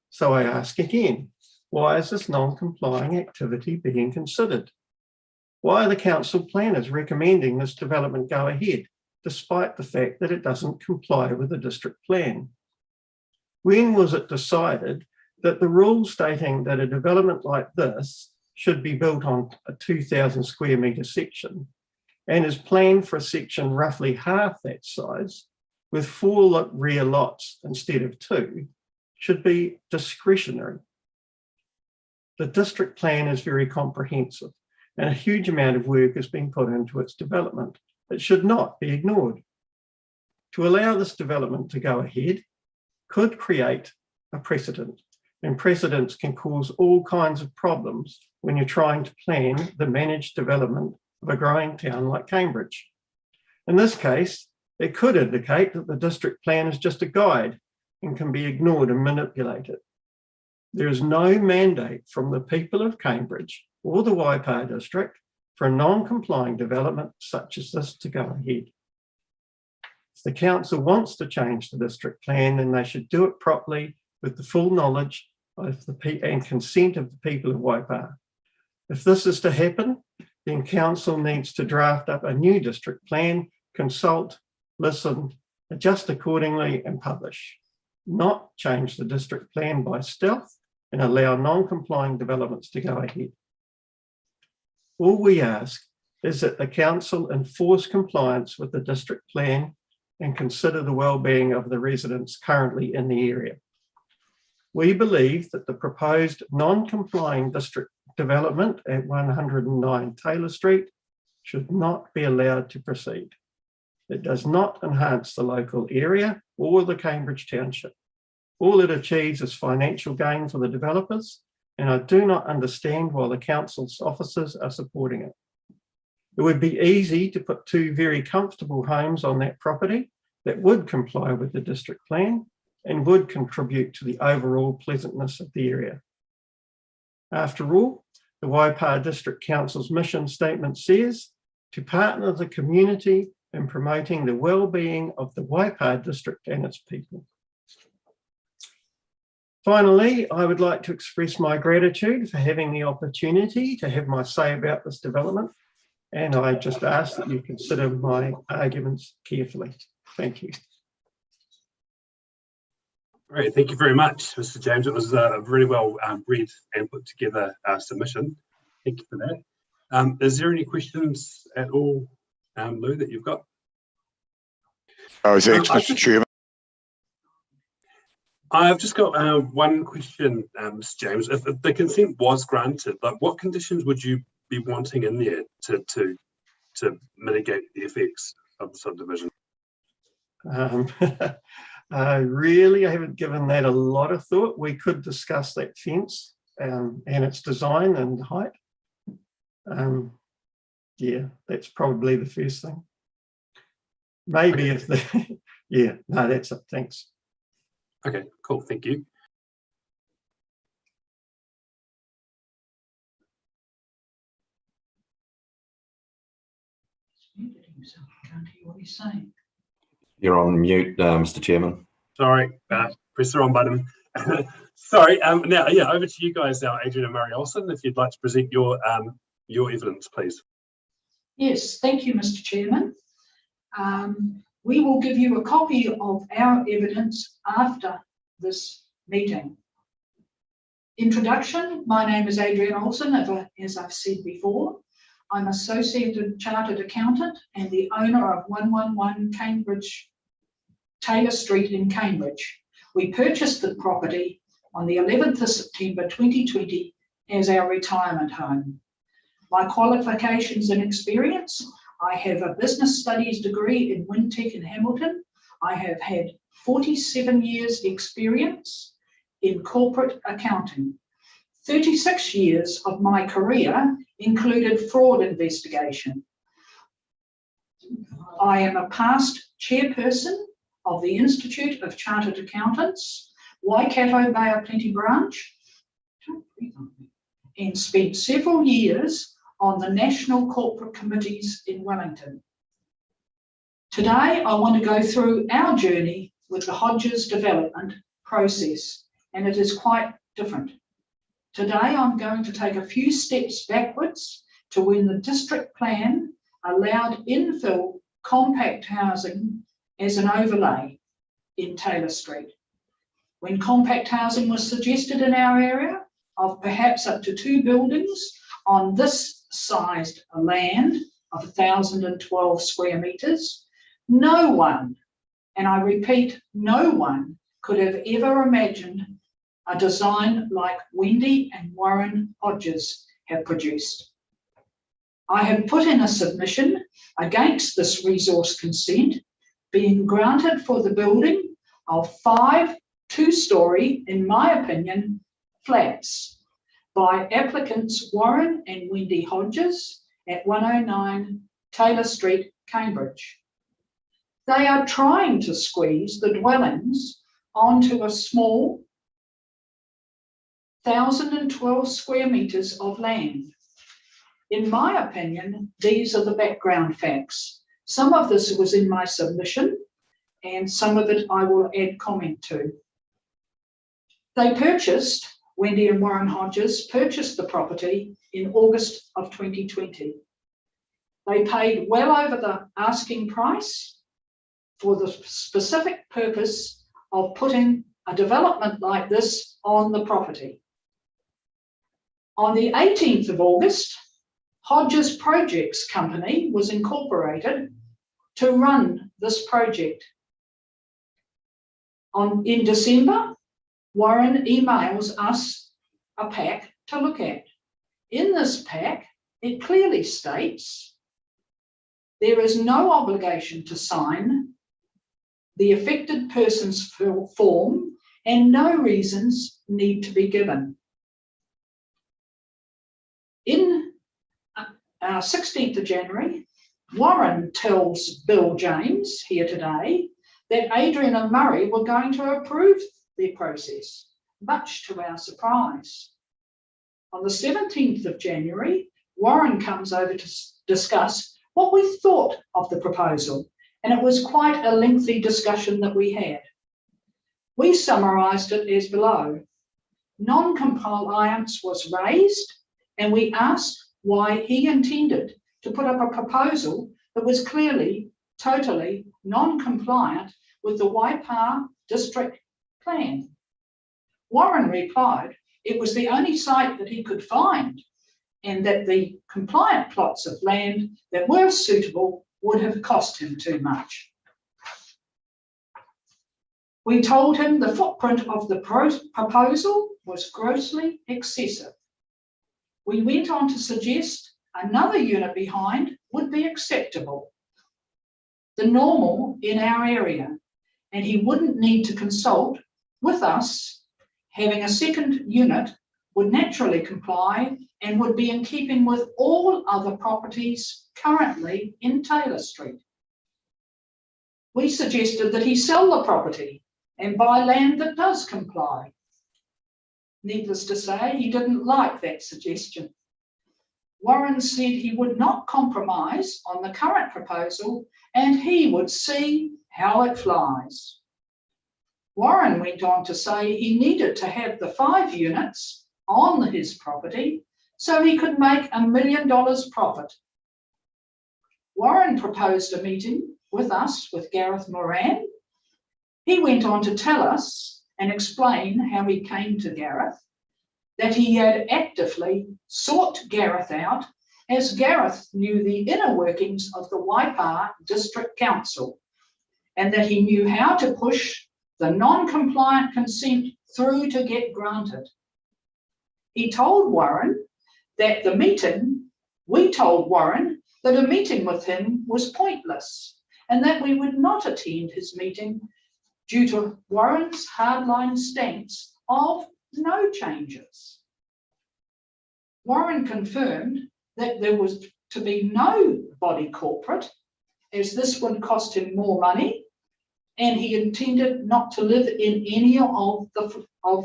So I ask again, why is this non-complying activity being considered? Why are the council planners recommending this development go ahead, despite the fact that it doesn't comply with the district plan? When was it decided that the rule stating that a development like this should be built on a 2,000 square metre section and is planned for a section roughly half that size with 4 rear lots instead of 2 should be discretionary? The district plan is very comprehensive and a huge amount of work has been put into its development. It should not be ignored. To allow this development to go ahead could create a precedent, and precedents can cause all kinds of problems when you're trying to plan the managed development of a growing town like Cambridge. In this case, it could indicate that the district plan is just a guide and can be ignored and manipulated. There is no mandate from the people of Cambridge or the Waipa district for a non-complying development such as this to go ahead. If the council wants to change the district plan, then they should do it properly with the full knowledge of and consent of the people of Waipa. If this is to happen, then council needs to draft up a new district plan, consult, listen, adjust accordingly and publish, not change the district plan by stealth and allow non-complying developments to go ahead. All we ask is that the council enforce compliance with the district plan and consider the well-being of the residents currently in the area. We believe that the proposed non-complying district development at 109 Taylor Street should not be allowed to proceed. It does not enhance the local area or the Cambridge Township. All it achieves is financial gain for the developers, and I do not understand why the council's officers are supporting it. It would be easy to put 2 very comfortable homes on that property that would comply with the district plan and would contribute to the overall pleasantness of the area. After all, the Waipa District Council's mission statement says to partner the community in promoting the well-being of the Waipa District and its people. Finally, I would like to express my gratitude for having the opportunity to have my say about this development, and I just ask that you consider my arguments carefully. Thank you. Great, thank you very much, Mr. James. It was a really well read and put together submission. Thank you for that. Is there any questions at all, Lou, that you've got? Oh, thanks, Mr. Chairman. I've just got one question, Mr. James. If the consent was granted, like what conditions would you be wanting in there to mitigate the effects of the subdivision? Really, I haven't given that a lot of thought. We could discuss that fence and its design and height. Yeah, that's probably the first thing. Maybe if the, yeah, no, that's it, thanks. Okay, cool, thank you. Can't hear what he's saying. You're on mute, Mr. Chairman. Sorry, press the wrong button. Sorry, now, yeah, over to you guys now, Adrian and Murray Olsen, if you'd like to present your evidence, please. Yes, thank you, Mr. Chairman. We will give you a copy of our evidence after this meeting. Introduction, my name is Adrian Olsen, as I've said before. I'm Associated Chartered Accountant and the owner of 111 Cambridge, Taylor Street in Cambridge. We purchased the property on the 11th of September 2020 as our retirement home. My qualifications and experience, I have a business studies degree in Wintec in Hamilton. I have had 47 years experience in corporate accounting. 36 years of my career included fraud investigation. I am a past chairperson of the Institute of Chartered Accountants, Waikato Bay of Plenty branch, and spent several years on the national corporate committees in Wellington. Today, I want to go through our journey with the Hodges development process, and it is quite different. Today, I'm going to take a few steps backwards to when the district plan allowed infill compact housing as an overlay in Taylor Street. When compact housing was suggested in our area of perhaps up to 2 buildings on this sized land of 1,012 square metres, no one, and I repeat, no one could have ever imagined a design like Wendy and Warren Hodges have produced. I have put in a submission against this resource consent being granted for the building of 5 two-storey, in my opinion, flats by applicants Warren and Wendy Hodges at 109 Taylor Street, Cambridge. They are trying to squeeze the dwellings onto a small 1,012 square metres of land. In my opinion, these are the background facts. Some of this was in my submission and some of it I will add comment to. They purchased, Wendy and Warren Hodges purchased the property in August of 2020. They paid well over the asking price for the specific purpose of putting a development like this on the property. On the 18th of August, Hodges Projects Company was incorporated to run this project. In December, Warren emails us a pack to look at. In this pack, it clearly states there is no obligation to sign the affected person's form and no reasons need to be given. In 16th of January, Warren tells Bill James here today that Adrian and Murray were going to approve their process, much to our surprise. On the 17th of January, Warren comes over to discuss what we thought of the proposal, and it was quite a lengthy discussion that we had. We summarised it as below. Non-compliance was raised, and we asked why he intended to put up a proposal that was clearly totally non-compliant with the Waipa district plan. Warren replied it was the only site that he could find and that the compliant plots of land that were suitable would have cost him too much. We told him the footprint of the proposal was grossly excessive. We went on to suggest another unit behind would be acceptable, the normal in our area, and he wouldn't need to consult with us. Having a second unit would naturally comply and would be in keeping with all other properties currently in Taylor Street. We suggested that he sell the property and buy land that does comply. Needless to say, he didn't like that suggestion. Warren said he would not compromise on the current proposal and he would see how it flies. Warren went on to say he needed to have the 5 units on his property so he could make $1 million profit. Warren proposed a meeting with us, with Gareth Moran. He went on to tell us and explain how he came to Gareth, that he had actively sought Gareth out as Gareth knew the inner workings of the Waipa District Council and that he knew how to push the non-compliant consent through to get granted. He told Warren that we told Warren that a meeting with him was pointless and that we would not attend his meeting due to Warren's hardline stance of no changes. Warren confirmed that there was to be no body corporate, as this would cost him more money, and he intended not to live in any of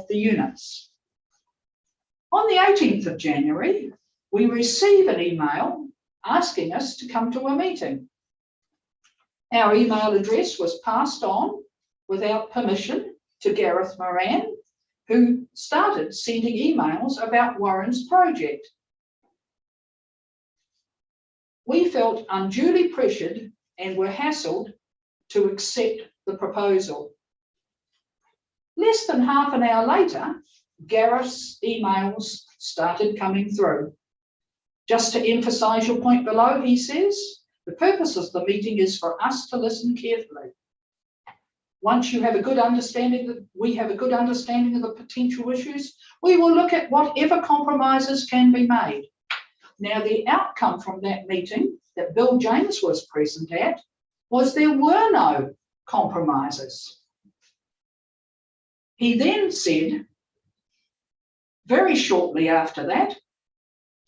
the units. On the 18th of January, we receive an email asking us to come to a meeting. Our email address was passed on without permission to Gareth Moran, who started sending emails about Warren's project. We felt unduly pressured and were hassled to accept the proposal. Less than half an hour later, Gareth's emails started coming through. Just to emphasise your point below, he says, the purpose of the meeting is for us to listen carefully. Once you have a good understanding, we have a good understanding of the potential issues, we will look at whatever compromises can be made. Now, the outcome from that meeting that Bill James was present at was there were no compromises. He then said, very shortly after that,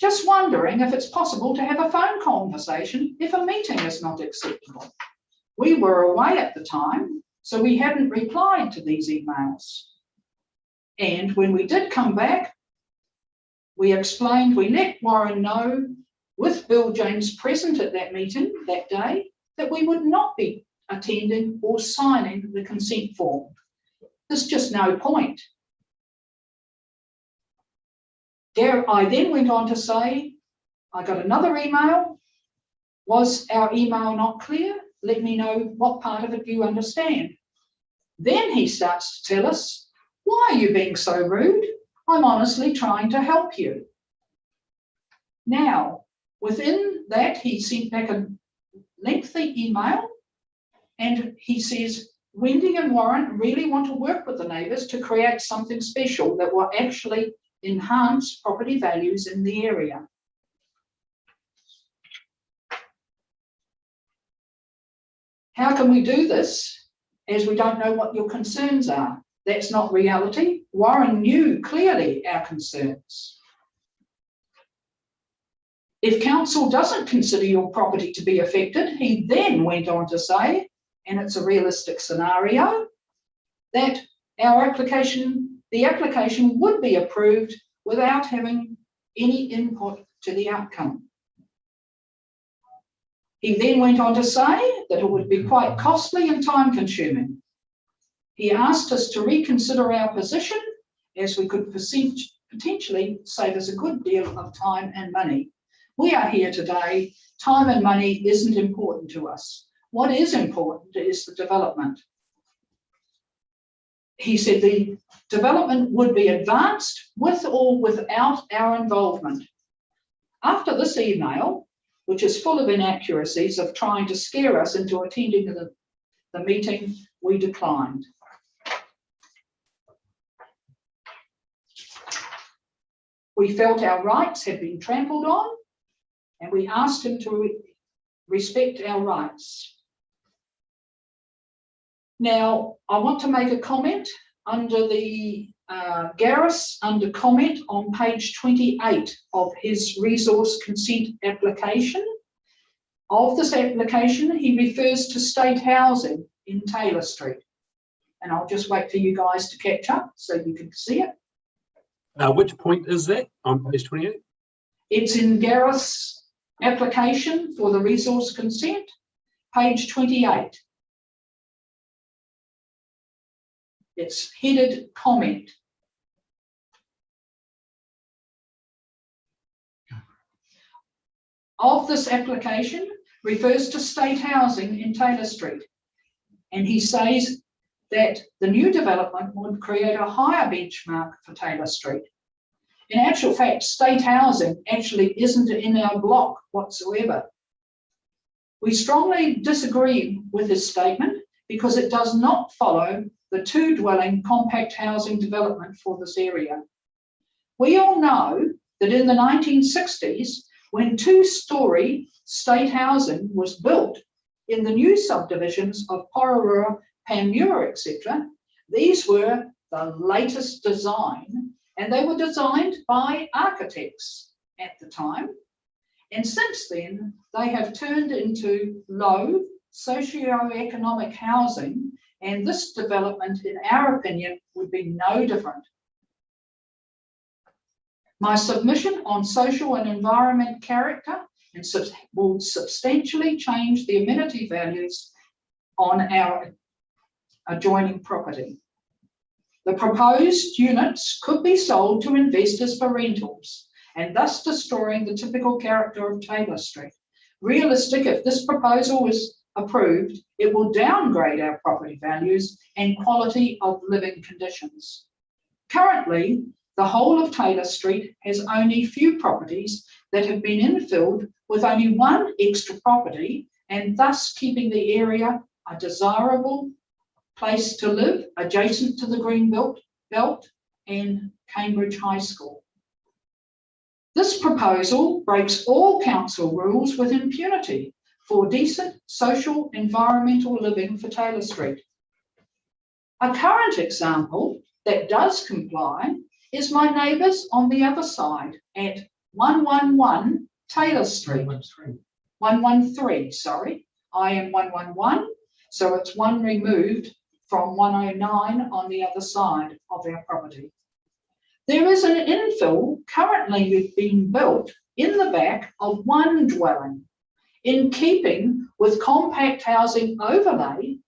just wondering if it's possible to have a phone conversation if a meeting is not acceptable. We were away at the time, so we hadn't replied to these emails. And when we did come back, we explained, we let Warren know, with Bill James present at that meeting that day, that we would not be attending or signing the consent form. There's just no point. I then went on to say, I got another email. Was our email not clear? Let me know what part of it you understand. Then he starts to tell us, why are you being so rude? I'm honestly trying to help you. Now, within that, he sent back a lengthy email and he says, Wendy and Warren really want to work with the neighbours to create something special that will actually enhance property values in the area. How can we do this as we don't know what your concerns are? That's not reality. Warren knew clearly our concerns. If council doesn't consider your property to be affected, he then went on to say, and it's a realistic scenario, that the application would be approved without having any input to the outcome. He then went on to say that it would be quite costly and time consuming. He asked us to reconsider our position as we could potentially save us a good deal of time and money. We are here today. Time and money isn't important to us. What is important is the development. He said the development would be advanced with or without our involvement. After this email, which is full of inaccuracies of trying to scare us into attending the meeting, we declined. We felt our rights had been trampled on, and we asked him to respect our rights. Now, I want to make a comment under the Garris, under comment on page 28 of his resource consent application. Of this application, he refers to state housing in Taylor Street. And I'll just wait for you guys to catch up so you can see it. Which point is that on page 28? It's in Garris' application for the resource consent, page 28. It's headed comment. Of this application refers to state housing in Taylor Street. And he says that the new development would create a higher benchmark for Taylor Street. In actual fact, state housing actually isn't in our block whatsoever. We strongly disagree with this statement because it does not follow the two-dwelling compact housing development for this area. We all know that in the 1960s, when two-storey state housing was built in the new subdivisions of Pororua, Panmure, etc., these were the latest design, and they were designed by architects at the time. And since then, they have turned into low socio-economic housing, and this development, in our opinion, would be no different. My submission on social and environment character will substantially change the amenity values on our adjoining property. The proposed units could be sold to investors for rentals, and thus destroying the typical character of Taylor Street. Realistic, if this proposal is approved, it will downgrade our property values and quality of living conditions. Currently, the whole of Taylor Street has only few properties that have been infilled with only one extra property, and thus keeping the area a desirable place to live adjacent to the green belt and Cambridge High School. This proposal breaks all council rules with impunity for decent social environmental living for Taylor Street. A current example that does comply is my neighbours on the other side at 111 Taylor Street. 113, sorry. I am 111, so it's one removed from 109 on the other side of our property. There is an infill currently being built in the back of one dwelling, in keeping with compact housing overlay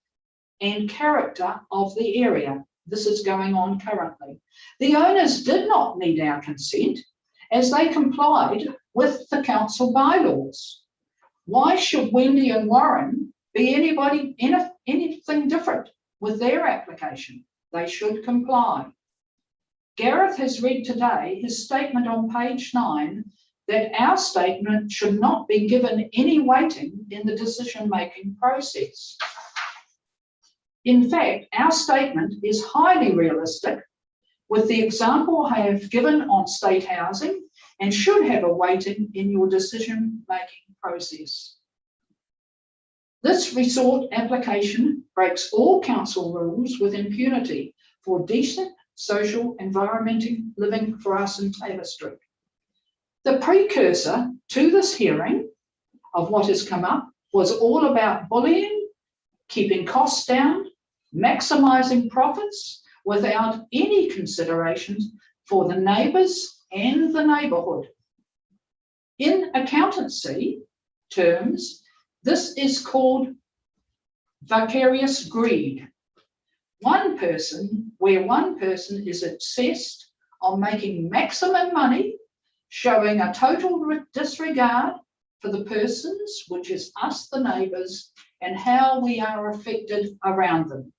and character of the area. This is going on currently. The owners did not need our consent as they complied with the council bylaws. Why should Wendy and Warren be anything different with their application? They should comply. Gareth has read today his statement on page 9 that our statement should not be given any weighting in the decision-making process. In fact, our statement is highly realistic with the example I have given on state housing and should have a weighting in your decision-making process. This resort application breaks all council rules with impunity for decent social environmental living for us in Taylor Street. The precursor to this hearing of what has come up was all about bullying, keeping costs down, maximising profits without any considerations for the neighbours and the neighbourhood. In accountancy terms, this is called vicarious greed. Where one person is obsessed on making maximum money, showing a total disregard for the persons, which is us, the neighbours, and how we are affected around them.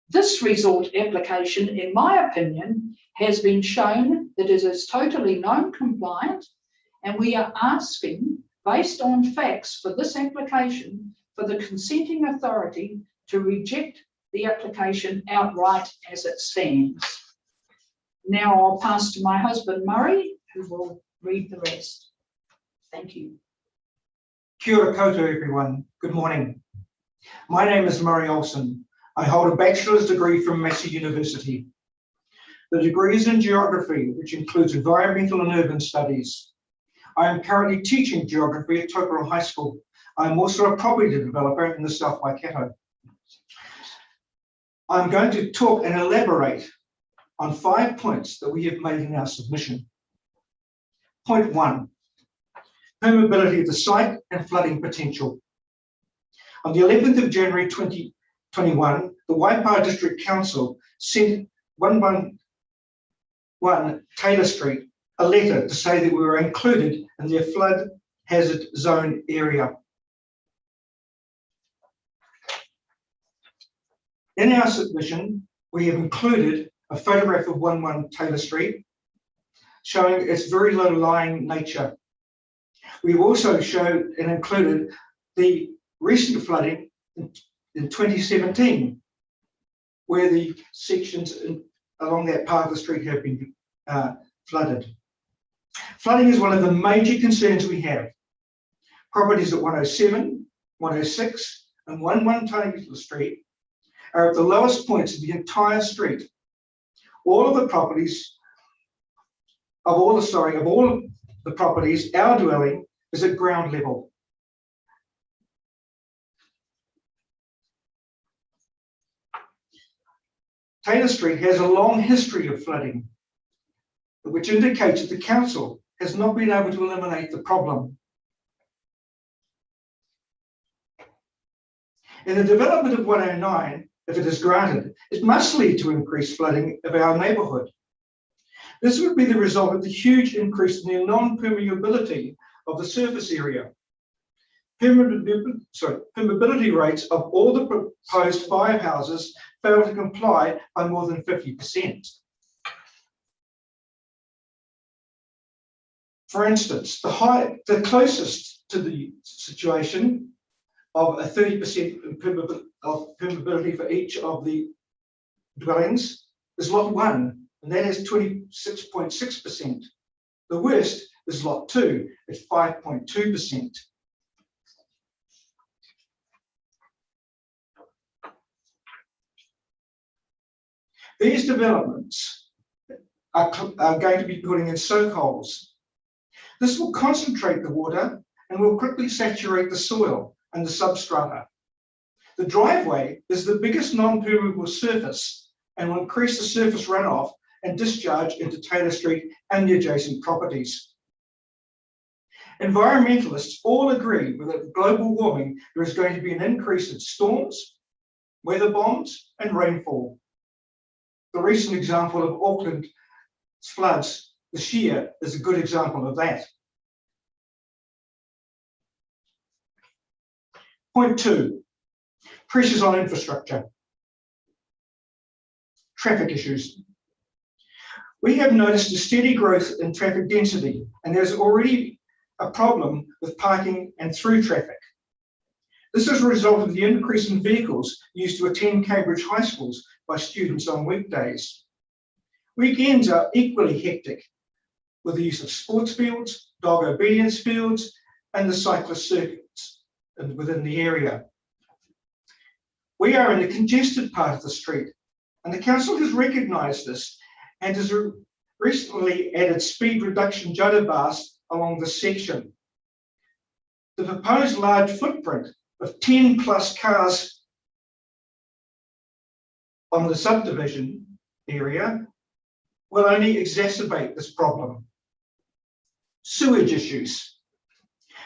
This resort application, in my opinion, has been shown that it is totally non-compliant, and we are asking, based on facts for this application, for the consenting authority to reject the application outright as it stands. Now I'll pass to my husband Murray, who will read the rest. Thank you. Kia ora koutou, everyone. Good morning. My name is Murray Olsen. I hold a bachelor's degree from Massey University. The degree is in geography, which includes environmental and urban studies. I am currently teaching geography at Tokoro High School. I am also a property developer in the South Waikato. I'm going to talk and elaborate on 5 points that we have made in our submission. Point 1, permeability of the site and flooding potential. On the 11th of January 2021, the Waipawa District Council sent 111 Taylor Street a letter to say that we were included in their flood hazard zone area. In our submission, we have included a photograph of 111 Taylor Street, showing its very low-lying nature. We've also showed and included the recent flooding in 2017, where the sections along that part of the street have been flooded. Flooding is one of the major concerns we have. Properties at 107, 106, and 111 Taylor Street are at the lowest points of the entire street. All of the properties, our dwelling is at ground level. Taylor Street has a long history of flooding, which indicates that the council has not been able to eliminate the problem. In the development of 109, if it is granted, it must lead to increased flooding of our neighbourhood. This would be the result of the huge increase in the non-permeability of the surface area. Permeability rates of all the proposed 5 houses fail to comply by more than 50%. For instance, the closest to the situation of a 30% permeability for each of the dwellings is lot 1, and that is 26.6%. The worst is lot 2 at 5.2%. These developments are going to be putting in soak holes. This will concentrate the water and will quickly saturate the soil and the substrata. The driveway is the biggest non-permeable surface and will increase the surface runoff and discharge into Taylor Street and the adjacent properties. Environmentalists all agree with global warming, there is going to be an increase in storms, weather bombs, and rainfall. The recent example of Auckland's floods this year is a good example of that. Point 2, pressures on infrastructure. Traffic issues. We have noticed a steady growth in traffic density, and there's already a problem with parking and through traffic. This is a result of the increase in vehicles used to attend Cambridge high schools by students on weekdays. Weekends are equally hectic, with the use of sports fields, dog obedience fields, and the cyclist circuits within the area. We are in the congested part of the street, and the council has recognised this and has recently added speed reduction judder bars along this section. The proposed large footprint of 10 plus cars on the subdivision area will only exacerbate this problem. Sewage issues.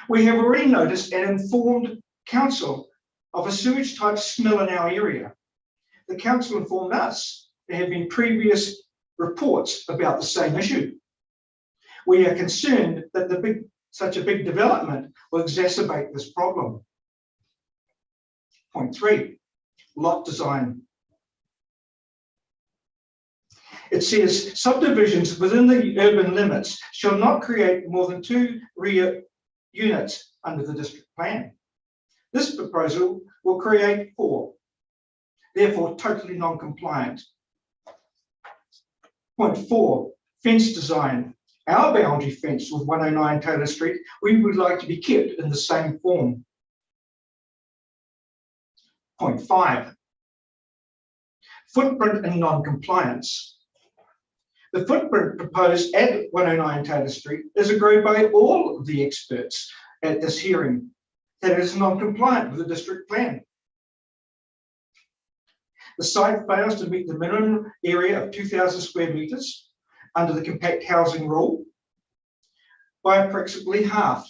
We have already noticed and informed council of a sewage type smell in our area. The council informed us there have been previous reports about the same issue. We are concerned that such a big development will exacerbate this problem. Point 3, lot design. It says subdivisions within the urban limits shall not create more than 2 rear units under the district plan. This proposal will create 4, therefore totally non-compliant. Point 4, fence design. Our boundary fence with 109 Taylor Street, we would like to be kept in the same form. Point 5, footprint and non-compliance. The footprint proposed at 109 Taylor Street is agreed by all of the experts at this hearing that it is non-compliant with the district plan. The site fails to meet the minimum area of 2,000 square metres under the compact housing rule by approximately half.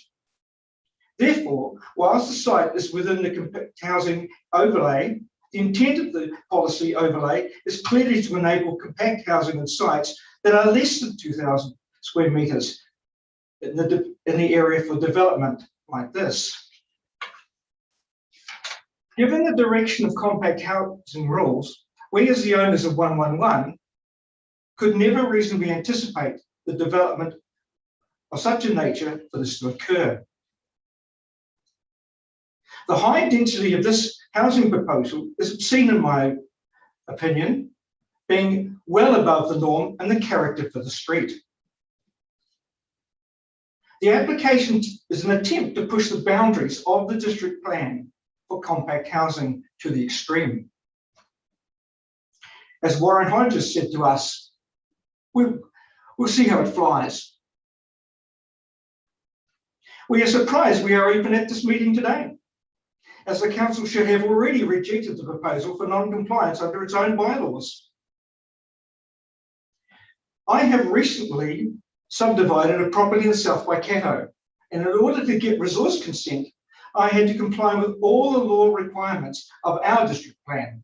Therefore, whilst the site is within the compact housing overlay, the intent of the policy overlay is clearly to enable compact housing on sites that are less than 2,000 square metres in the area for development like this. Given the direction of compact housing rules, we as the owners of 111 could never reasonably anticipate the development of such a nature for this to occur. The high density of this housing proposal is obscene in my opinion, being well above the norm and the character for the street. The application is an attempt to push the boundaries of the district plan for compact housing to the extreme. As Warren Hodges said to us, we'll see how it flies. We are surprised we are even at this meeting today, as the council should have already rejected the proposal for non-compliance under its own bylaws. I have recently subdivided a property in South Waikato, and in order to get resource consent, I had to comply with all the law requirements of our district plan.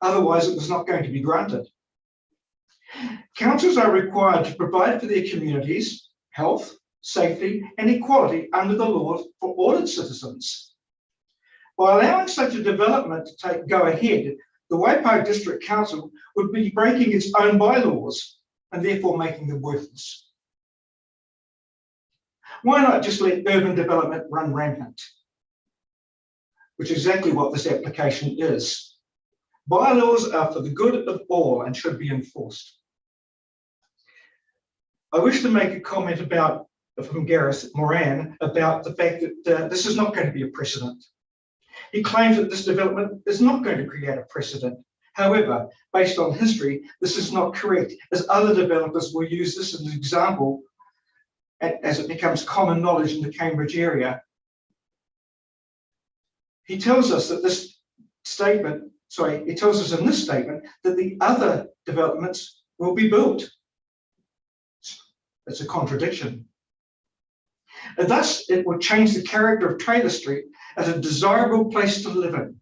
Otherwise, it was not going to be granted. Councils are required to provide for their communities health, safety, and equality under the law for all its citizens. By allowing such a development to go ahead, the Waipahu District Council would be breaking its own bylaws and therefore making them worthless. Why not just let urban development run rampant? Which is exactly what this application is. Bylaws are for the good of all and should be enforced. I wish to make a comment from Gareth Moran about the fact that this is not going to be a precedent. He claims that this development is not going to create a precedent. However, based on history, this is not correct, as other developers will use this as an example as it becomes common knowledge in the Cambridge area. He tells us that this statement, he tells us in this statement that the other developments will be built. It's a contradiction. And thus, it will change the character of Taylor Street as a desirable place to live in.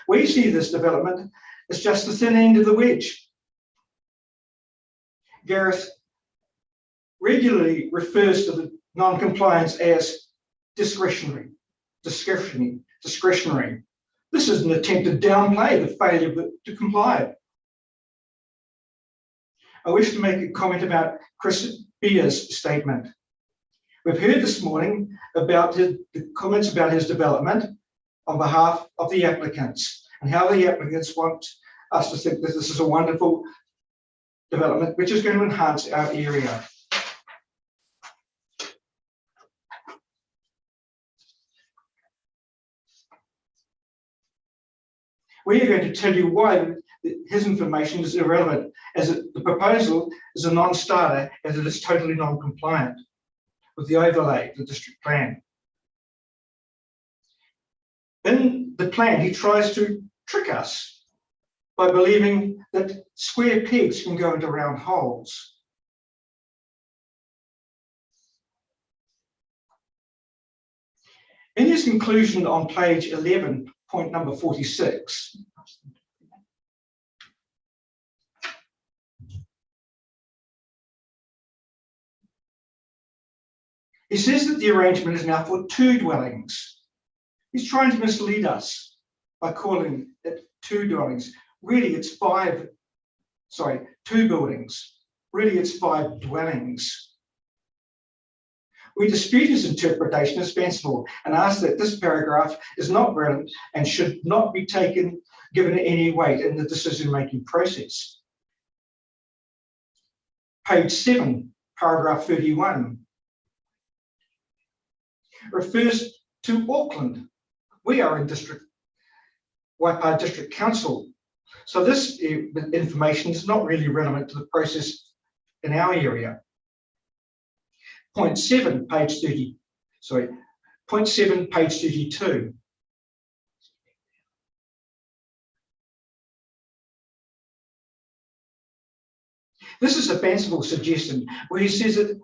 We see this development as just the thin end of the wedge. Gareth regularly refers to the non-compliance as discretionary. This is an attempt to downplay the failure to comply. I wish to make a comment about Chris Beer's statement. We've heard this morning about the comments about his development on behalf of the applicants and how the applicants want us to think that this is a wonderful development which is going to enhance our area. We are going to tell you why his information is irrelevant, as the proposal is a non-starter, as it is totally non-compliant with the overlay, the district plan. In the plan, he tries to trick us by believing that square pegs can go into round holes. In his conclusion on page 11, point number 46, he says that the arrangement is now for 2 dwellings. He's trying to mislead us by calling it 2 dwellings. Really, it's 2 buildings. Really, it's 5 dwellings. We dispute his interpretation as fanciful and ask that this paragraph is not relevant and should not be given any weight in the decision-making process. page 7, paragraph 31, refers to Auckland. We are in Waipa District Council. So this information is not really relevant to the process in our area. Point 7, page 32. This is a fanciful suggestion where he says that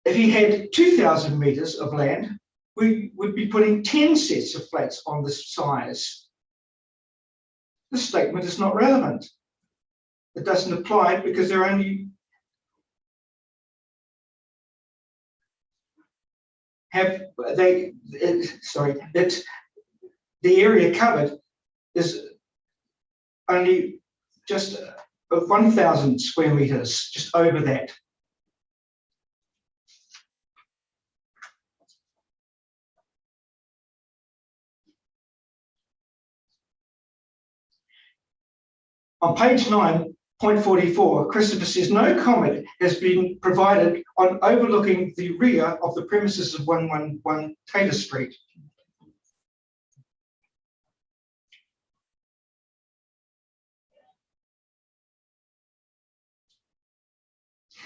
if he had 2,000 metres of land, we would be putting 10 sets of flats on this size. This statement is not relevant. It doesn't apply because there are only the area covered is only just 1,000 square metres, just over that. On page 9, point 44, Christopher says no comment has been provided on overlooking the rear of the premises of 111 Taylor Street.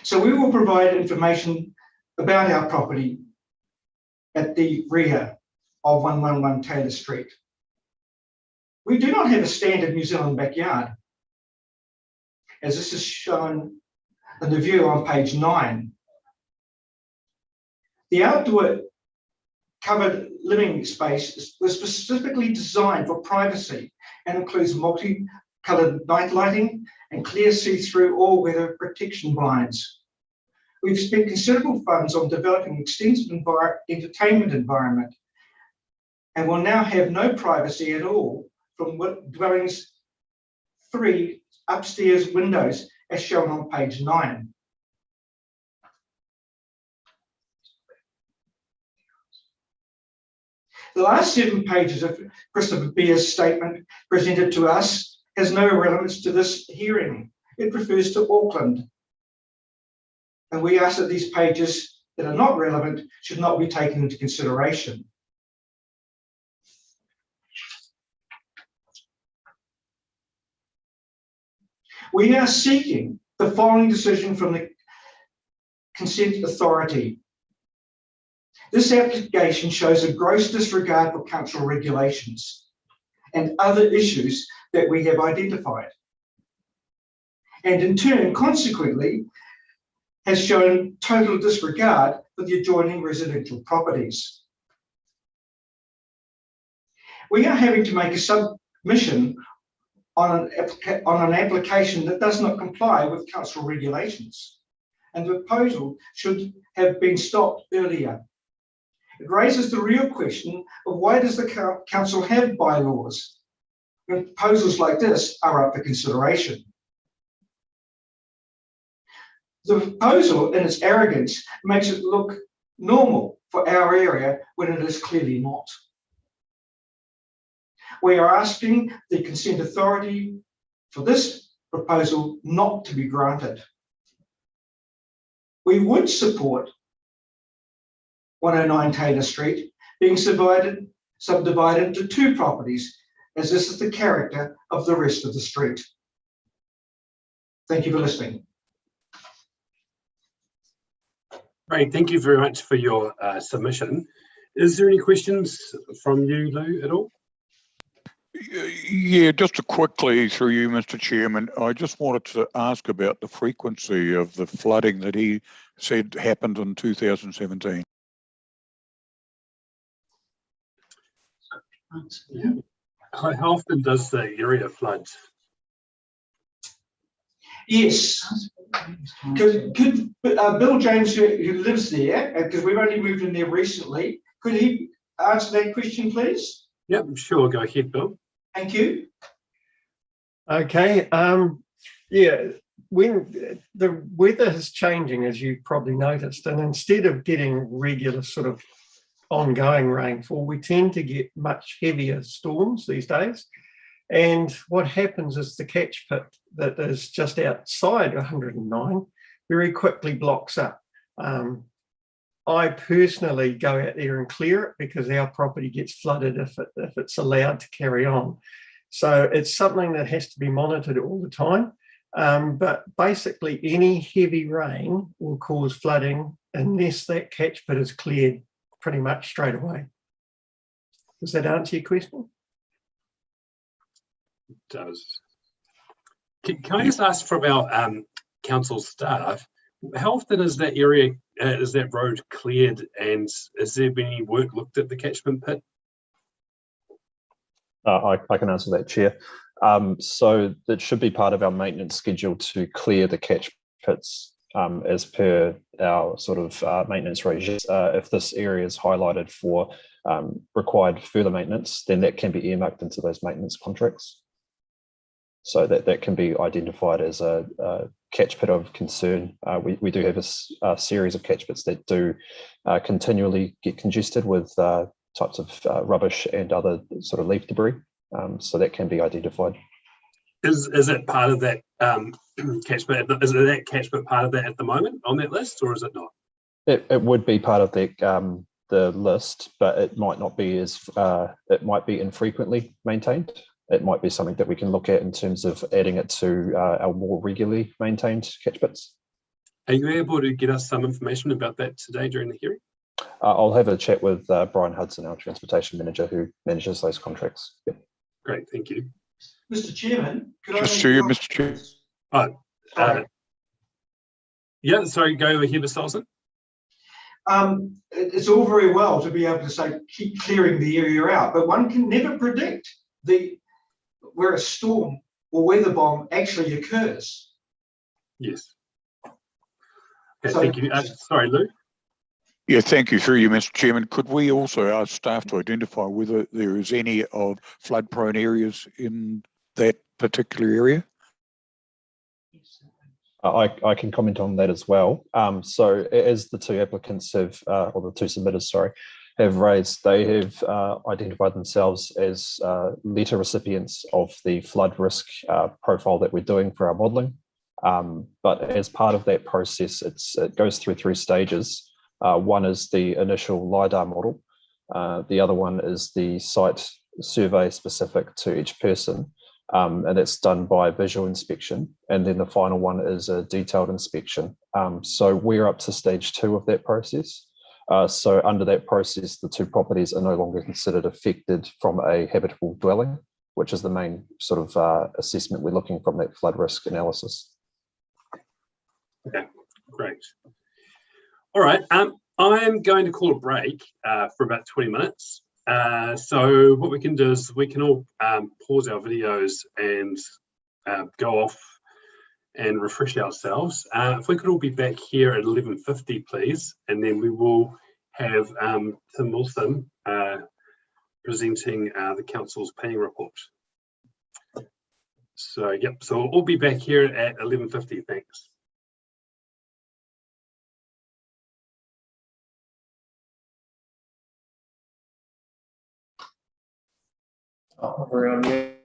So we will provide information about our property at the rear of 111 Taylor Street. We do not have a standard New Zealand backyard, as this is shown in the view on page 9. The outdoor covered living space was specifically designed for privacy and includes multi-coloured night lighting and clear see-through all-weather protection blinds. We've spent considerable funds on developing an extensive entertainment environment and will now have no privacy at all from dwellings 3 upstairs windows, as shown on page 9. The last 7 pages of Christopher Beer's statement presented to us has no relevance to this hearing. It refers to Auckland. And we ask that these pages that are not relevant should not be taken into consideration. We are seeking the following decision from the Consent Authority. This application shows a gross disregard for council regulations and other issues that we have identified, and in turn, consequently, has shown total disregard for the adjoining residential properties. We are having to make a submission on an application that does not comply with council regulations, and the proposal should have been stopped earlier. It raises the real question of why does the council have bylaws when proposals like this are up for consideration? The proposal, in its arrogance, makes it look normal for our area when it is clearly not. We are asking the Consent Authority for this proposal not to be granted. We would support 109 Taylor Street being subdivided into 2 properties, as this is the character of the rest of the street. Thank you for listening. Great, thank you very much for your submission. Is there any questions from you, Lou, at all? Yeah, just to quickly, through you, Mr. Chairman, I just wanted to ask about the frequency of the flooding that he said happened in 2017. Yeah. How often does the area flood? Yes. Could Bill James, who lives there, because we've only moved in there recently, could he answer that question, please? Yep, sure. Go ahead, Bill. Thank you. Okay. Yeah, when the weather is changing, as you probably noticed, and instead of getting regular sort of ongoing rainfall, we tend to get much heavier storms these days. And what happens is the catch pit that is just outside 109 very quickly blocks up. I personally go out there and clear it because our property gets flooded if it's allowed to carry on. So it's something that has to be monitored all the time. But basically any heavy rain will cause flooding unless that catch pit is cleared pretty much straight away. Does that answer your question? It does. Can I just ask from our council staff, how often is that area, is that road cleared, and has there been any work looked at the catchment pit? I can answer that, Chair. So that should be part of our maintenance schedule to clear the catch pits as per our sort of maintenance regime. If this area is highlighted for required further maintenance, then that can be earmarked into those maintenance contracts. So that can be identified as a catch pit of concern. We do have a series of catch pits that do continually get congested with types of rubbish and other sort of leaf debris. So that can be identified. Is it part of that catch pit? Is it that catch pit part of that at the moment on that list, or is it not? It would be part of the list, but it might not be as it might be infrequently maintained. It might be something that we can look at in terms of adding it to our more regularly maintained catch pits. Are you able to get us some information about that today during the hearing? I'll have a chat with Brian Hudson, our transportation manager, who manages those contracts. Yep. Great, thank you. Mr. Chairman, could Just I to you, make Mr. Chair. Yeah, sorry, go over here, Mr. Olsen. It's all very well to be able to say keep clearing the area out, but one can never predict where a storm or weather bomb actually occurs. Yes. Okay, thank you. Sorry, Lou. Yeah, thank you. Through you, Mr. Chairman. Could we also ask staff to identify whether there is any of flood-prone areas in that particular area? I can comment on that as well. So as the two applicants have, or the two submitters, sorry, have raised, they have identified themselves as letter recipients of the flood risk profile that we're doing for our modelling. But as part of that process, it goes through 3 stages. One is the initial LiDAR model. The other one is the site survey specific to each person. And that's done by visual inspection. And then the final one is a detailed inspection. So we're up to stage 2 of that process. So under that process, the 2 properties are no longer considered affected from a habitable dwelling, which is the main sort of assessment we're looking from that flood risk analysis. Okay, great. All right, I'm going to call a break for about 20 minutes. So what we can do is we can all pause our videos and go off and refresh ourselves. If we could all be back here at 11:50, please, and then we will have Tim Wilson presenting the council's planning report. So, yep, so we'll all be back here at 11:50, thanks. Around here.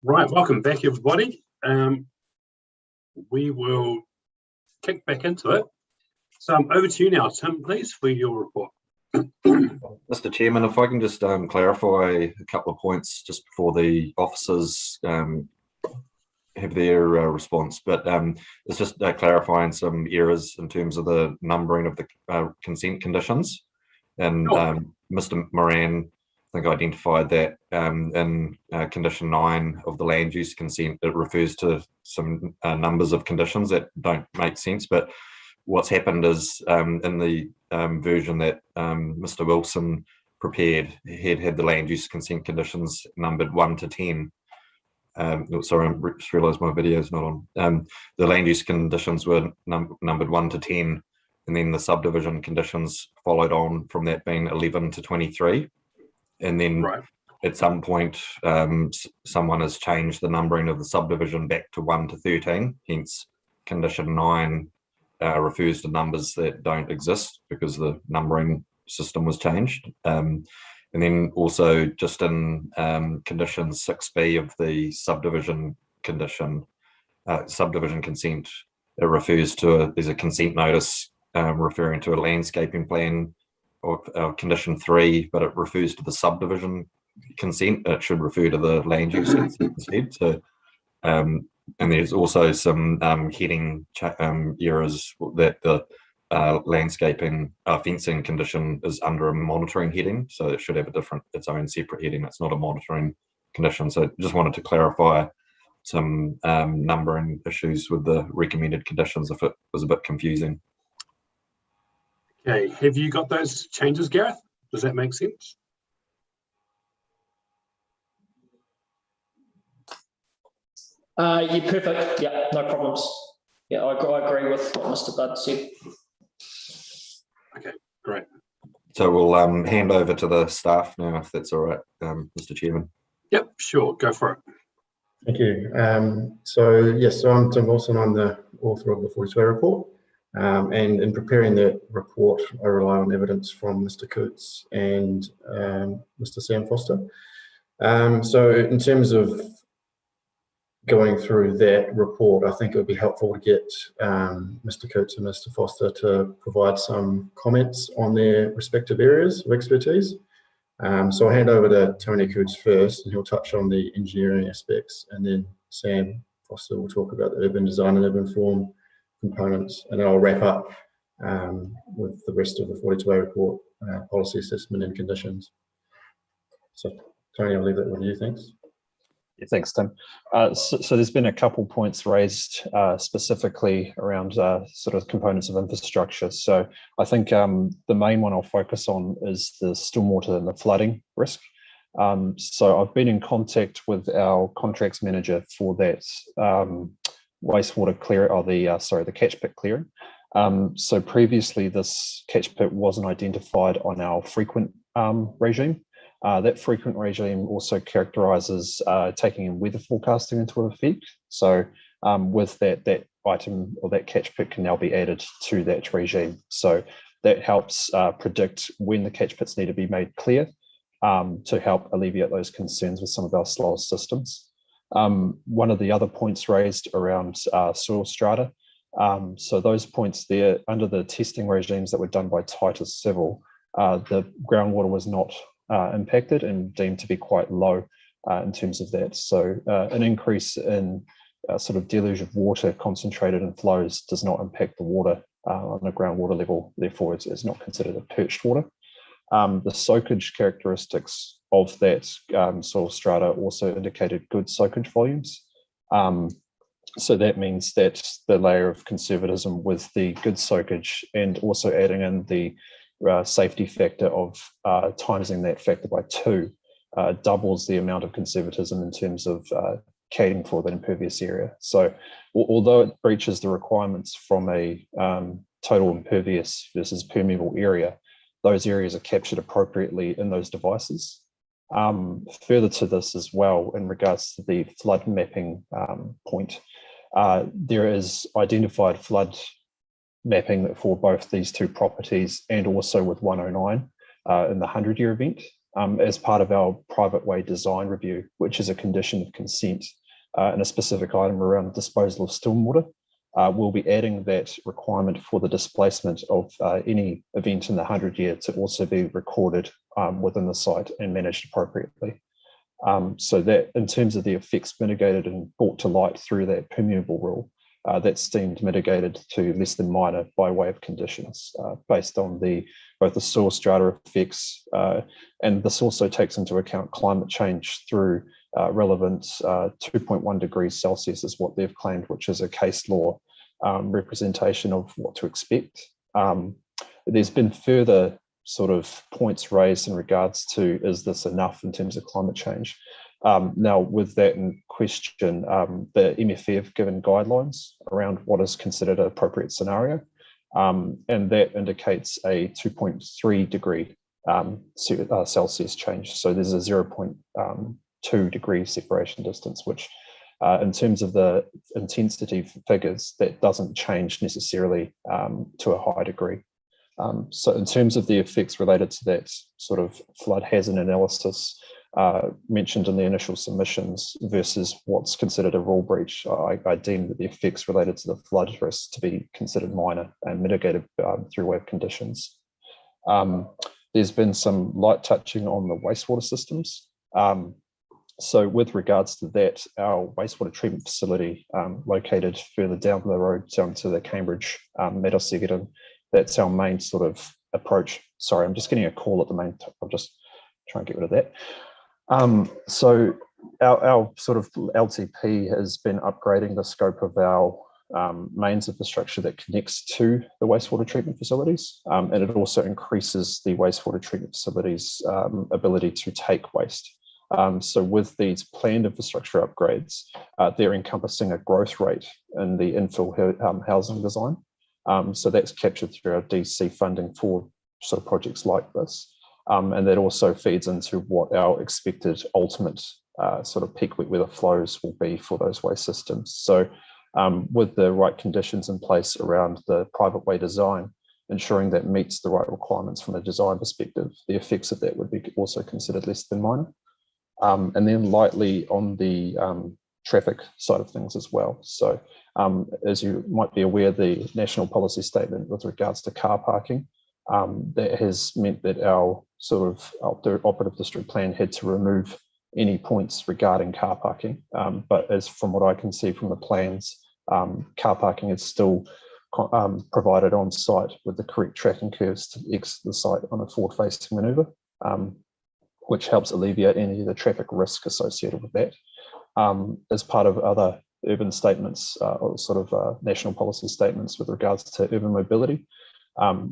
Right, welcome back everybody. We will kick back into it. So I'm over to you now, Tim, please, for your report. Mr. Chairman, if I can just clarify a couple of points just before the officers have their response, but it's just clarifying some errors in terms of the numbering of the consent conditions. And Mr. Moran, I think, identified that in condition 9 of the land use consent, it refers to some numbers of conditions that don't make sense. But what's happened is in the version that Mr. Wilson prepared, he had the land use consent conditions numbered 1 to 10. Sorry, I just realised my video is not on. The land use conditions were numbered 1 to 10, and then the subdivision conditions followed on from that, being 11 to 23. And then at some point, someone has changed the numbering of the subdivision back to 1 to 13. Hence, condition 9 refers to numbers that don't exist because the numbering system was changed. And then also just in condition 6B of the subdivision condition, subdivision consent, it refers to, there's a consent notice referring to a landscaping plan, or condition 3, but it refers to the subdivision consent. It should refer to the land use consent instead. So, and there's also some heading errors that the landscaping fencing condition is under a monitoring heading, so it should have a different, its own separate heading. It's not a monitoring condition. So just wanted to clarify some numbering issues with the recommended conditions if it was a bit confusing. Okay, have you got those changes, Gareth? Does that make sense? Yeah, perfect. Yeah, no problems. Yeah, I agree with what Mr. Budd said. Okay, great. So we'll hand over to the staff now, if that's all right, Mr. Chairman. Yep, sure, go for it. Thank you. So I'm Tim Wilson. I'm the author of the 42A report. And in preparing that report, I rely on evidence from Mr. Coates and Mr. Sam Foster. So in terms of going through that report, I think it would be helpful to get Mr. Coates and Mr. Foster to provide some comments on their respective areas of expertise. So I'll hand over to Tony Coates first, and he'll touch on the engineering aspects, and then Sam Foster will talk about the urban design and urban form components, and then I'll wrap up with the rest of the 42A report, policy assessment and conditions. So Tony, I'll leave that with you, thanks. Yeah, thanks, Tim. So there's been a couple points raised specifically around sort of components of infrastructure. So I think the main one I'll focus on is the stormwater and the flooding risk. So I've been in contact with our contracts manager for that wastewater clear, or the catch pit clearing. So previously this catch pit wasn't identified on our frequent regime. That frequent regime also characterises taking in weather forecasting into effect. So with that item, or that catch pit, can now be added to that regime. So that helps predict when the catch pits need to be made clear to help alleviate those concerns with some of our slower systems. One of the other points raised around soil strata. So those points there, under the testing regimes that were done by Titus Civil, the groundwater was not impacted and deemed to be quite low in terms of that. So an increase in sort of deluge of water concentrated in flows does not impact the water on the groundwater level. Therefore, it's not considered a perched water. The soakage characteristics of that soil strata also indicated good soakage volumes. So that means that the layer of conservatism with the good soakage, and also adding in the safety factor of timesing that factor by 2, doubles the amount of conservatism in terms of catering for that impervious area. So although it breaches the requirements from a total impervious versus permeable area, those areas are captured appropriately in those devices. Further to this as well, in regards to the flood mapping point, there is identified flood mapping for both these two properties, and also with 109 in the 100-year event. as part of our private way design review, which is a condition of consent and a specific item around disposal of stormwater. We'll be adding that requirement for the displacement of any event in the 100-year to also be recorded within the site and managed appropriately. So that in terms of the effects mitigated and brought to light through that permeable rule, that's deemed mitigated to less than minor by way of conditions based on both the soil strata effects, and this also takes into account climate change through relevant 2.1 degrees Celsius is what they've claimed, which is a case law representation of what to expect. There's been further sort of points raised in regards to, is this enough in terms of climate change? Now, with that in question, the MFE have given guidelines around what is considered an appropriate scenario, and that indicates a 2.3 degree Celsius change. So there's a 0.2 degree separation distance, which in terms of the intensity figures, that doesn't change necessarily to a high degree. So in terms of the effects related to that sort of flood hazard analysis mentioned in the initial submissions versus what's considered a rule breach, I deem that the effects related to the flood risk to be considered minor and mitigated through wave conditions. There's been some light touching on the wastewater systems. So with regards to that, our wastewater treatment facility located further down the road down to the Cambridge Meadowsegeton, that's our main sort of approach. Sorry, I'm just getting a call at the main. I'll just try and get rid of that. So our sort of LTP has been upgrading the scope of our mains infrastructure that connects to the wastewater treatment facilities, and it also increases the wastewater treatment facilities' ability to take waste. So with these planned infrastructure upgrades, they're encompassing a growth rate in the infill housing design. So that's captured through our DC funding for sort of projects like this. And that also feeds into what our expected ultimate sort of peak wet weather flows will be for those waste systems. So with the right conditions in place around the private way design, ensuring that meets the right requirements from a design perspective, the effects of that would be also considered less than minor. And then lightly on the traffic side of things as well. So as you might be aware, the national policy statement with regards to car parking, that has meant that our sort of operative district plan had to remove any points regarding car parking. But as from what I can see from the plans, car parking is still provided on site with the correct tracking curves to exit the site on a forward-facing manoeuvre, which helps alleviate any of the traffic risk associated with that. As part of other urban statements or sort of national policy statements with regards to urban mobility,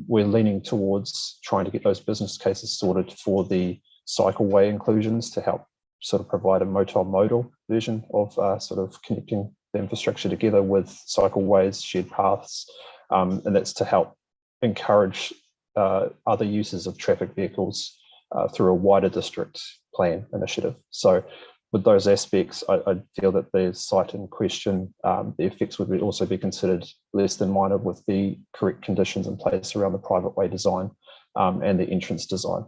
we're leaning towards trying to get those business cases sorted for the cycleway inclusions to help sort of provide a multimodal version of sort of connecting the infrastructure together with cycleways, shared paths, and that's to help encourage other uses of traffic vehicles through a wider district plan initiative. So with those aspects, I feel that the site in question, the effects would also be considered less than minor with the correct conditions in place around the private way design and the entrance design.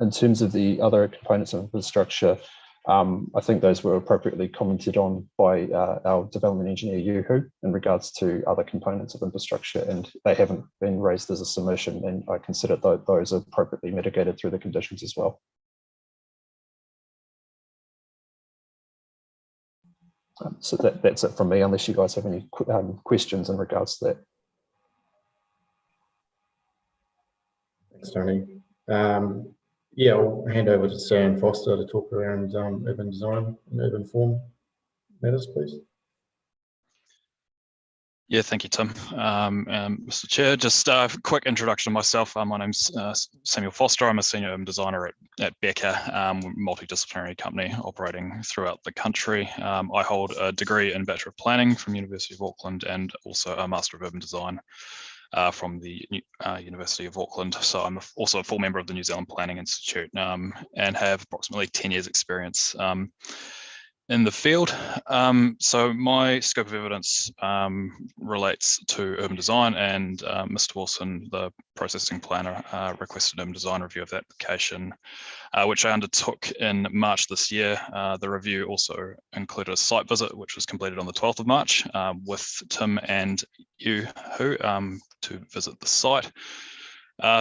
In terms of the other components of infrastructure, I think those were appropriately commented on by our development engineer, Yuhu, in regards to other components of infrastructure, and they haven't been raised as a submission, and I consider those appropriately mitigated through the conditions as well. So that's it from me, unless you guys have any questions in regards to that. Thanks, Tony. Yeah, I'll hand over to Sam Foster to talk around urban design and urban form matters, please. Yeah, thank you, Tim. Mr. Chair, just a quick introduction to myself. My name's Samuel Foster. I'm a senior urban designer at Becker, multidisciplinary company operating throughout the country. I hold a degree in Bachelor of Planning from University of Auckland and also a Master of Urban Design from the University of Auckland. So I'm also a full member of the New Zealand Planning Institute and have approximately 10 years experience in the field. So my scope of evidence relates to urban design, and Mr. Wilson, the processing planner, requested urban design review of the application, which I undertook in March this year. The review also included a site visit, which was completed on the 12th of March with Tim and you to visit the site.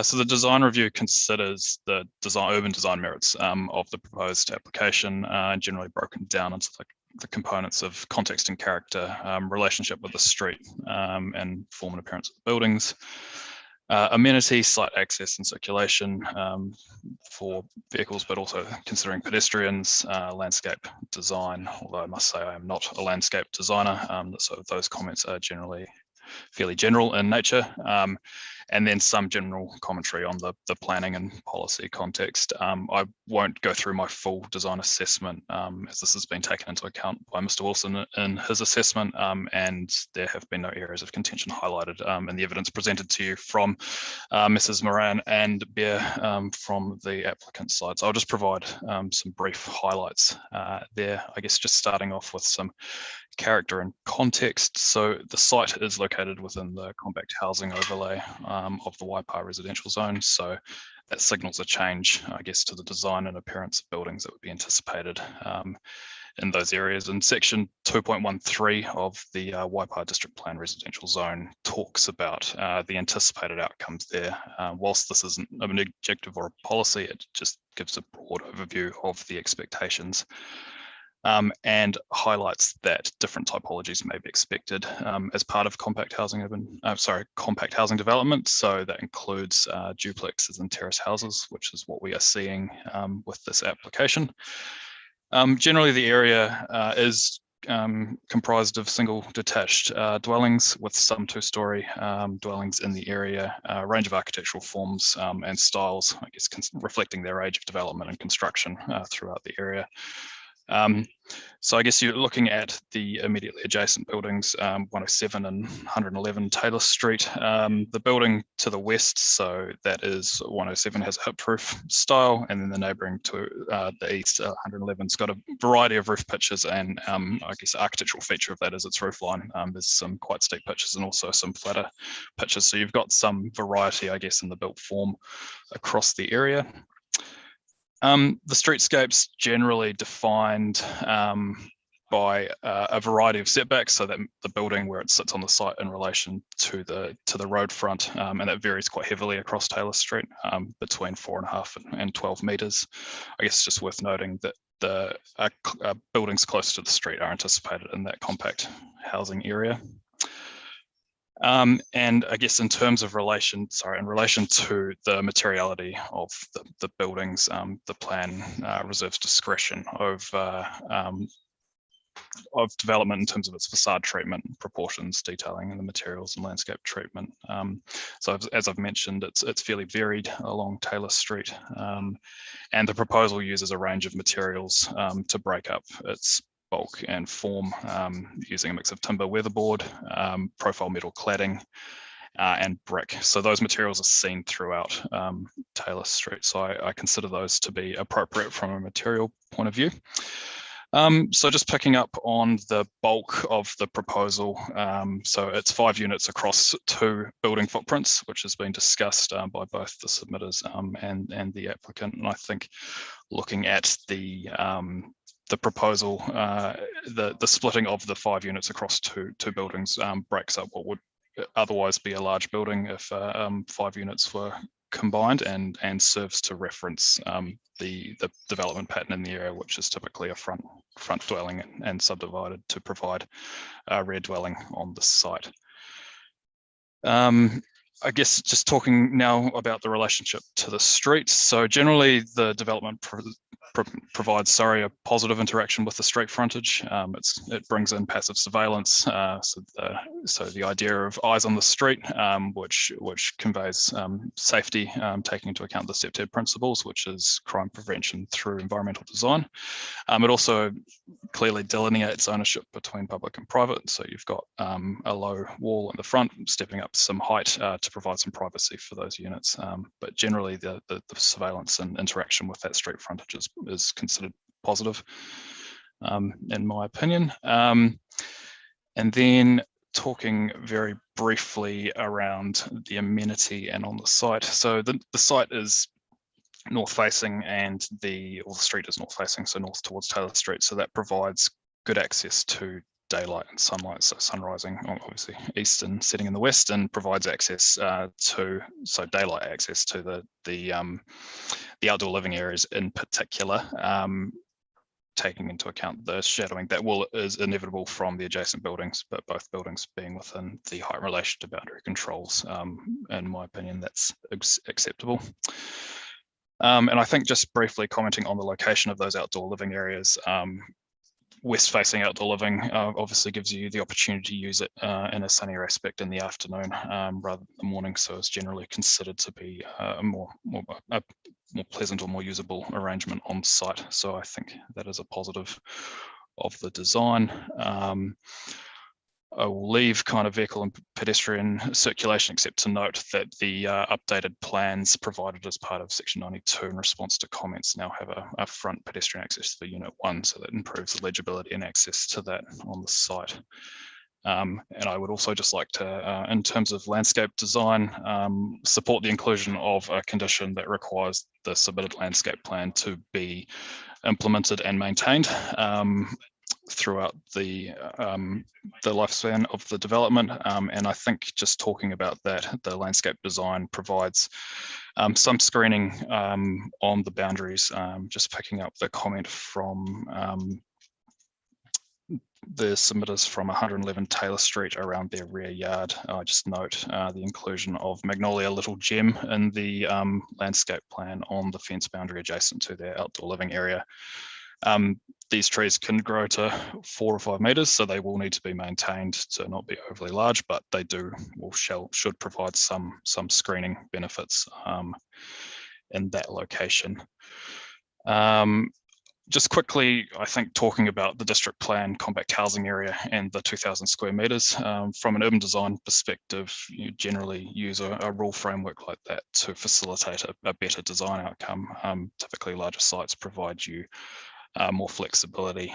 So the design review considers the urban design merits of the proposed application, generally broken down into the components of context and character, relationship with the street, and form and appearance of the buildings, amenity, site access and circulation for vehicles, but also considering pedestrians, landscape design, although I must say I am not a landscape designer, so those comments are generally fairly general in nature, and then some general commentary on the planning and policy context. I won't go through my full design assessment as this has been taken into account by Mr. Wilson in his assessment, and there have been no areas of contention highlighted in the evidence presented to you from Mrs. Moran and Bear from the applicant's side. So I'll just provide some brief highlights there, I guess just starting off with some character and context. So the site is located within the compact housing overlay of the Waipa residential zone. So that signals a change, I guess, to the design and appearance of buildings that would be anticipated in those areas. And section 2.13 of the Waipa District Plan residential zone talks about the anticipated outcomes there. Whilst this isn't an objective or a policy, it just gives a broad overview of the expectations. And highlights that different typologies may be expected as part of compact housing development. So that includes duplexes and terrace houses, which is what we are seeing with this application. Generally, the area is comprised of single detached dwellings with some two-storey dwellings in the area, a range of architectural forms and styles, I guess, reflecting their age of development and construction throughout the area. So I guess you're looking at the immediately adjacent buildings, 107 and 111 Taylor Street. The building to the west, so that is 107, has a hip roof style, and then the neighbouring to the east, 111's got a variety of roof pitches, and I guess the architectural feature of that is its roof line. There's some quite steep pitches and also some flatter pitches, so you've got some variety, I guess, in the built form across the area. The streetscape's generally defined by a variety of setbacks, so that the building where it sits on the site in relation to the road front, and that varies quite heavily across Taylor Street, between 4.5 and 12 metres. I guess it's just worth noting that the buildings close to the street are anticipated in that compact housing area. And I guess in terms of in relation to the materiality of the buildings, the plan reserves discretion of development in terms of its facade treatment, proportions, detailing, and the materials and landscape treatment. So as I've mentioned, it's fairly varied along Taylor Street, and the proposal uses a range of materials to break up its bulk and form, using a mix of timber weatherboard, profile metal cladding, and brick. So those materials are seen throughout Taylor Street. So I consider those to be appropriate from a material point of view. So just picking up on the bulk of the proposal, so it's 5 units across 2 building footprints, which has been discussed by both the submitters and the applicant. And I think looking at the proposal, the splitting of the 5 units across two buildings breaks up what would otherwise be a large building if 5 units were combined, and serves to reference the development pattern in the area, which is typically a front dwelling and subdivided to provide a rear dwelling on the site. I guess just talking now about the relationship to the street. So generally the development provides, a positive interaction with the street frontage. It brings in passive surveillance, so the idea of eyes on the street, which conveys safety, taking into account the SEPTED principles, which is crime prevention through environmental design. It also clearly delineates ownership between public and private. So you've got a low wall in the front, stepping up some height to provide some privacy for those units. But generally the surveillance and interaction with that street frontage is considered positive. in my opinion. And then talking very briefly around the amenity and on the site. So the site is north facing and the street is north facing, so north towards Taylor Street. So that provides good access to daylight and sunlight, so sun rising obviously east and setting in the west, and provides access daylight access to the outdoor living areas in particular, taking into account the shadowing that is inevitable from the adjacent buildings, but both buildings being within the height relation to boundary controls. In my opinion, that's acceptable. And I think just briefly commenting on the location of those outdoor living areas, west-facing outdoor living obviously gives you the opportunity to use it in a sunnier aspect in the afternoon rather than the morning, so it's generally considered to be a more pleasant or more usable arrangement on site. So I think that is a positive of the design. I will leave kind of vehicle and pedestrian circulation, except to note that the updated plans provided as part of section 92 in response to comments now have a front pedestrian access for unit 1, so that improves the legibility and access to that on the site. And I would also just like to, in terms of landscape design, support the inclusion of a condition that requires the submitted landscape plan to be implemented and maintained throughout the lifespan of the development. And I think just talking about that, the landscape design provides some screening on the boundaries, just picking up the comment from the submitters from 111 Taylor Street around their rear yard. I just note the inclusion of Magnolia Little Gem in the landscape plan on the fence boundary adjacent to their outdoor living area. These trees can grow to 4 or 5 meters, so they will need to be maintained to not be overly large, but they should provide some screening benefits in that location. Just quickly, I think talking about the district plan compact housing area and the 2,000 square meters, from an urban design perspective, you generally use a rule framework like that to facilitate a better design outcome. Typically, larger sites provide you more flexibility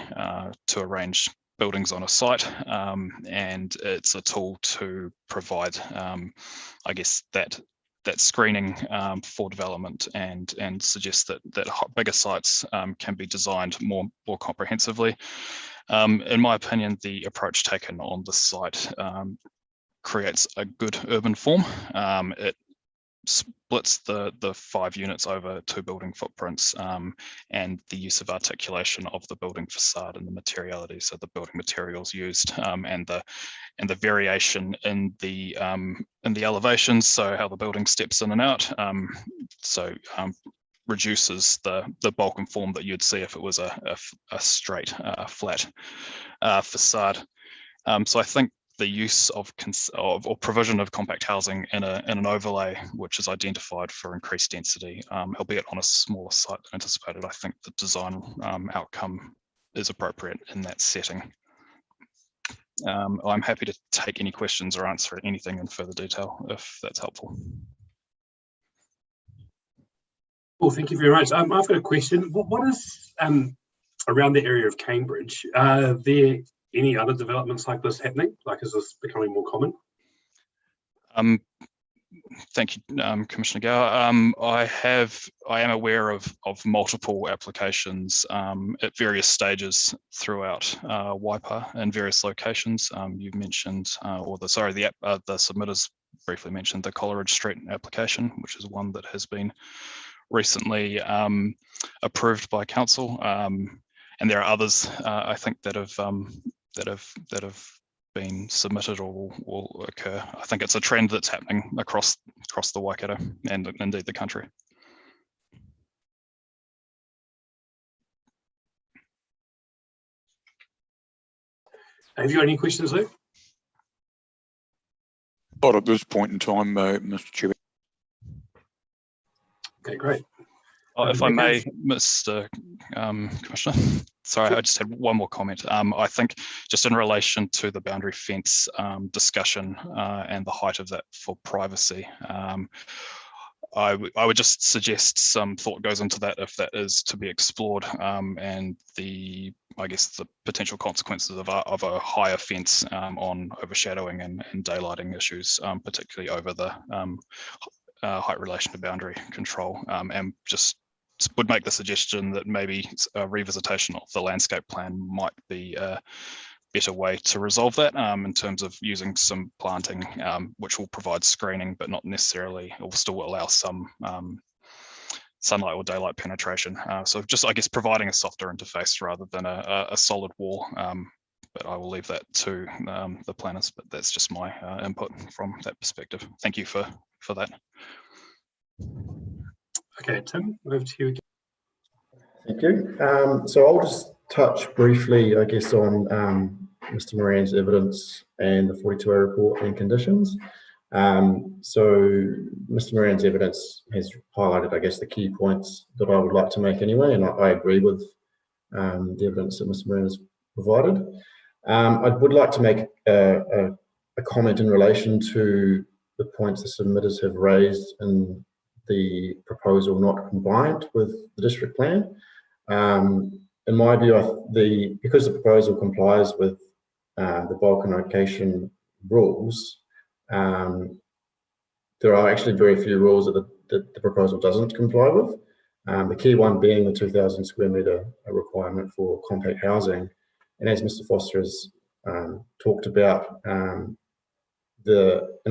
to arrange buildings on a site, and it's a tool to provide, I guess, that screening for development and suggest that bigger sites can be designed more comprehensively. In my opinion, the approach taken on the site creates a good urban form. It splits the 5 units over 2 building footprints, and the use of articulation of the building facade and the materiality, so the building materials used, and the variation in the elevations, so how the building steps in and out, reduces the bulk and form that you'd see if it was a straight flat facade. So I think the use of or provision of compact housing in an overlay which is identified for increased density, albeit on a smaller site than anticipated, I think the design outcome is appropriate in that setting. I'm happy to take any questions or answer anything in further detail if that's helpful. Well, thank you very much. I've got a question. What is around the area of Cambridge? Are there any other developments like this happening? Like, is this becoming more common? Thank you, Commissioner Gower. I am aware of multiple applications at various stages throughout Waipa in various locations. You've mentioned, the submitters briefly mentioned the Coleridge Street application, which is one that has been recently approved by council, and there are others I think that have been submitted or will occur. I think it's a trend that's happening across the Waikato and indeed the country. Have you got any questions, Luke? Not at this point in time, Mr. Chair. Okay, great. If I may, Mr. Commissioner, sorry, I just had one more comment. I think just in relation to the boundary fence discussion and the height of that for privacy, I would just suggest some thought goes into that if that is to be explored, and the I guess, the potential consequences of a higher fence on overshadowing and daylighting issues, particularly over the height relation to boundary control, and just would make the suggestion that maybe a revisitation of the landscape plan might be a better way to resolve that, in terms of using some planting, which will provide screening, but not necessarily, or still allow some sunlight or daylight penetration. So just, I guess, providing a softer interface rather than a solid wall. But I will leave that to the planners, but that's just my input from that perspective. Thank you for that. Okay, Tim, over to you again. Thank you. So I'll just touch briefly, I guess, on Mr. Moran's evidence and the 42A report and conditions. So Mr. Moran's evidence has highlighted, I guess, the key points that I would like to make anyway, and I agree with the evidence that Mr. Moran has provided. I would like to make a comment in relation to the points the submitters have raised in the proposal not compliant with the district plan. In my view, because the proposal complies with the bulk allocation rules, there are actually very few rules that the proposal doesn't comply with. The key one being the 2,000 square metre requirement for compact housing. And as Mr. Foster has talked about, and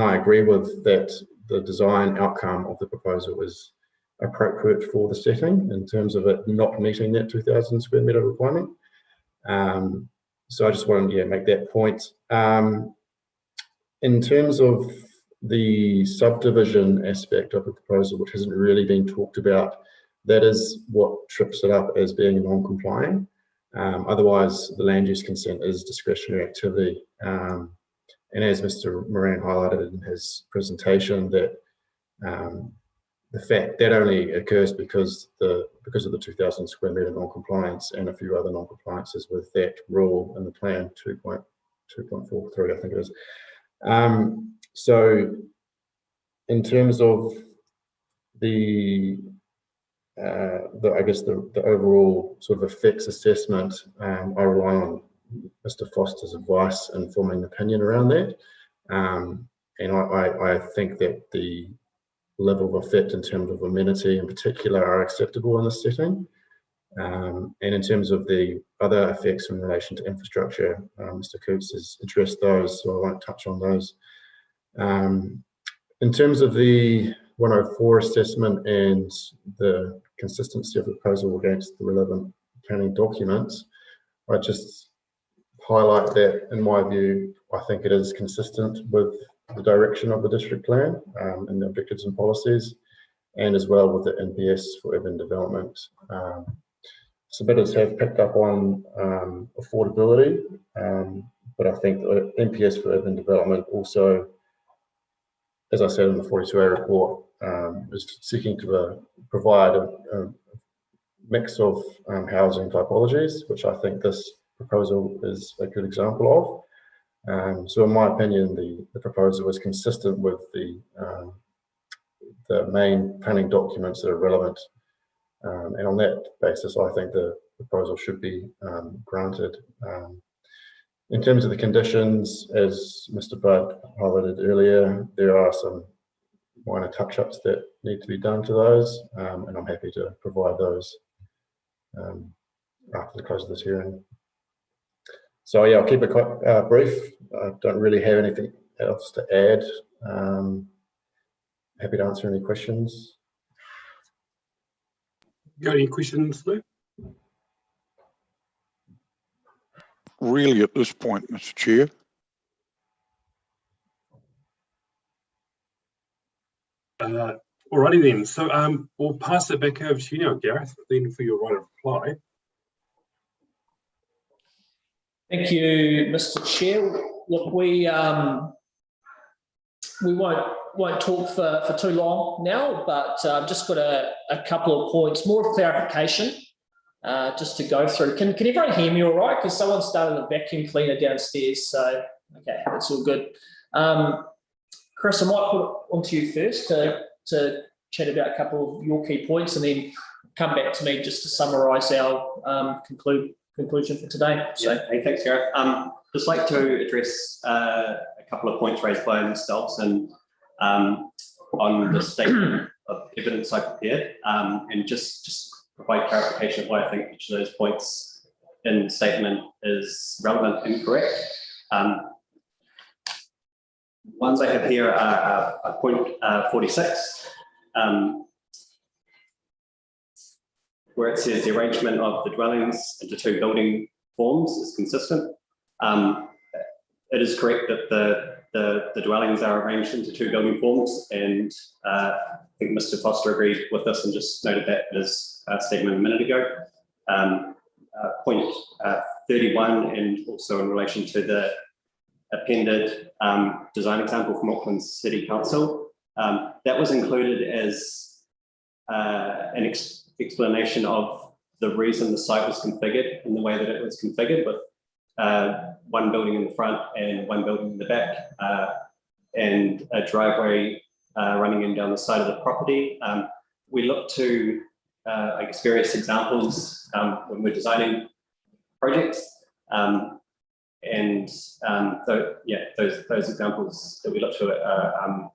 I agree with that, the design outcome of the proposal is appropriate for the setting in terms of it not meeting that 2,000 square metre requirement. So I just wanted to make that point. In terms of the subdivision aspect of the proposal, which hasn't really been talked about, that is what trips it up as being non-compliant. Otherwise, the land use consent is discretionary activity. And as Mr. Moran highlighted in his presentation, that the fact that only occurs because of the 2,000 square metre non-compliance and a few other non-compliances with that rule in the plan 2.43, I think it is. So in terms of I guess the overall sort of effects assessment, I rely on Mr. Foster's advice in forming an opinion around that. And I think that the level of effect in terms of amenity in particular are acceptable in this setting. And in terms of the other effects in relation to infrastructure, Mr. Coots has addressed those, so I won't touch on those. In terms of the 104 assessment and the consistency of the proposal against the relevant planning documents, I just highlight that, in my view, I think it is consistent with the direction of the district plan and the objectives and policies, and as well with the NPS for urban development. Submitters have picked up on affordability, but I think the NPS for urban development also, as I said in the 42A report, is seeking to provide a mix of housing typologies, which I think this proposal is a good example of. So in my opinion, the proposal is consistent with the main planning documents that are relevant. And on that basis, I think the proposal should be granted. In terms of the conditions, as Mr. Budd highlighted earlier, there are some minor touch-ups that need to be done to those, and I'm happy to provide those after the close of this hearing. So yeah, I'll keep it quite brief. I don't really have anything else to add. Happy to answer any questions. Got any questions, Lou? Really, at this point, Mr. Chair. Alrighty then. So we'll pass it back over to you now, Gareth, then for your right of reply. Thank you, Mr. Chair. Look, we won't talk for too long now, but I've just got a couple of points, more of clarification, just to go through. Can everyone hear me all right? Because someone started a vacuum cleaner downstairs, so okay, that's all good. Chris, I might put it onto you first to chat about a couple of your key points, and then come back to me just to summarise our conclusion for today. So, yeah, hey, thanks, Gareth. Just like to address a couple of points raised by Mr. Olsen on the statement of evidence I prepared, and just provide clarification of why I think each of those points in the statement is relevant and correct. Ones I have here are point 46, where it says the arrangement of the dwellings into two building forms is consistent. It is correct that the dwellings are arranged into two building forms, and I think Mr. Foster agreed with this and just noted that in his statement a minute ago. Point 31, and also in relation to the appended design example from Auckland City Council, that was included as an explanation of the reason the site was configured in the way that it was configured, with one building in the front and one building in the back, and a driveway running in down the side of the property. We look to, I guess, various examples when we're designing projects, and those examples that we look to are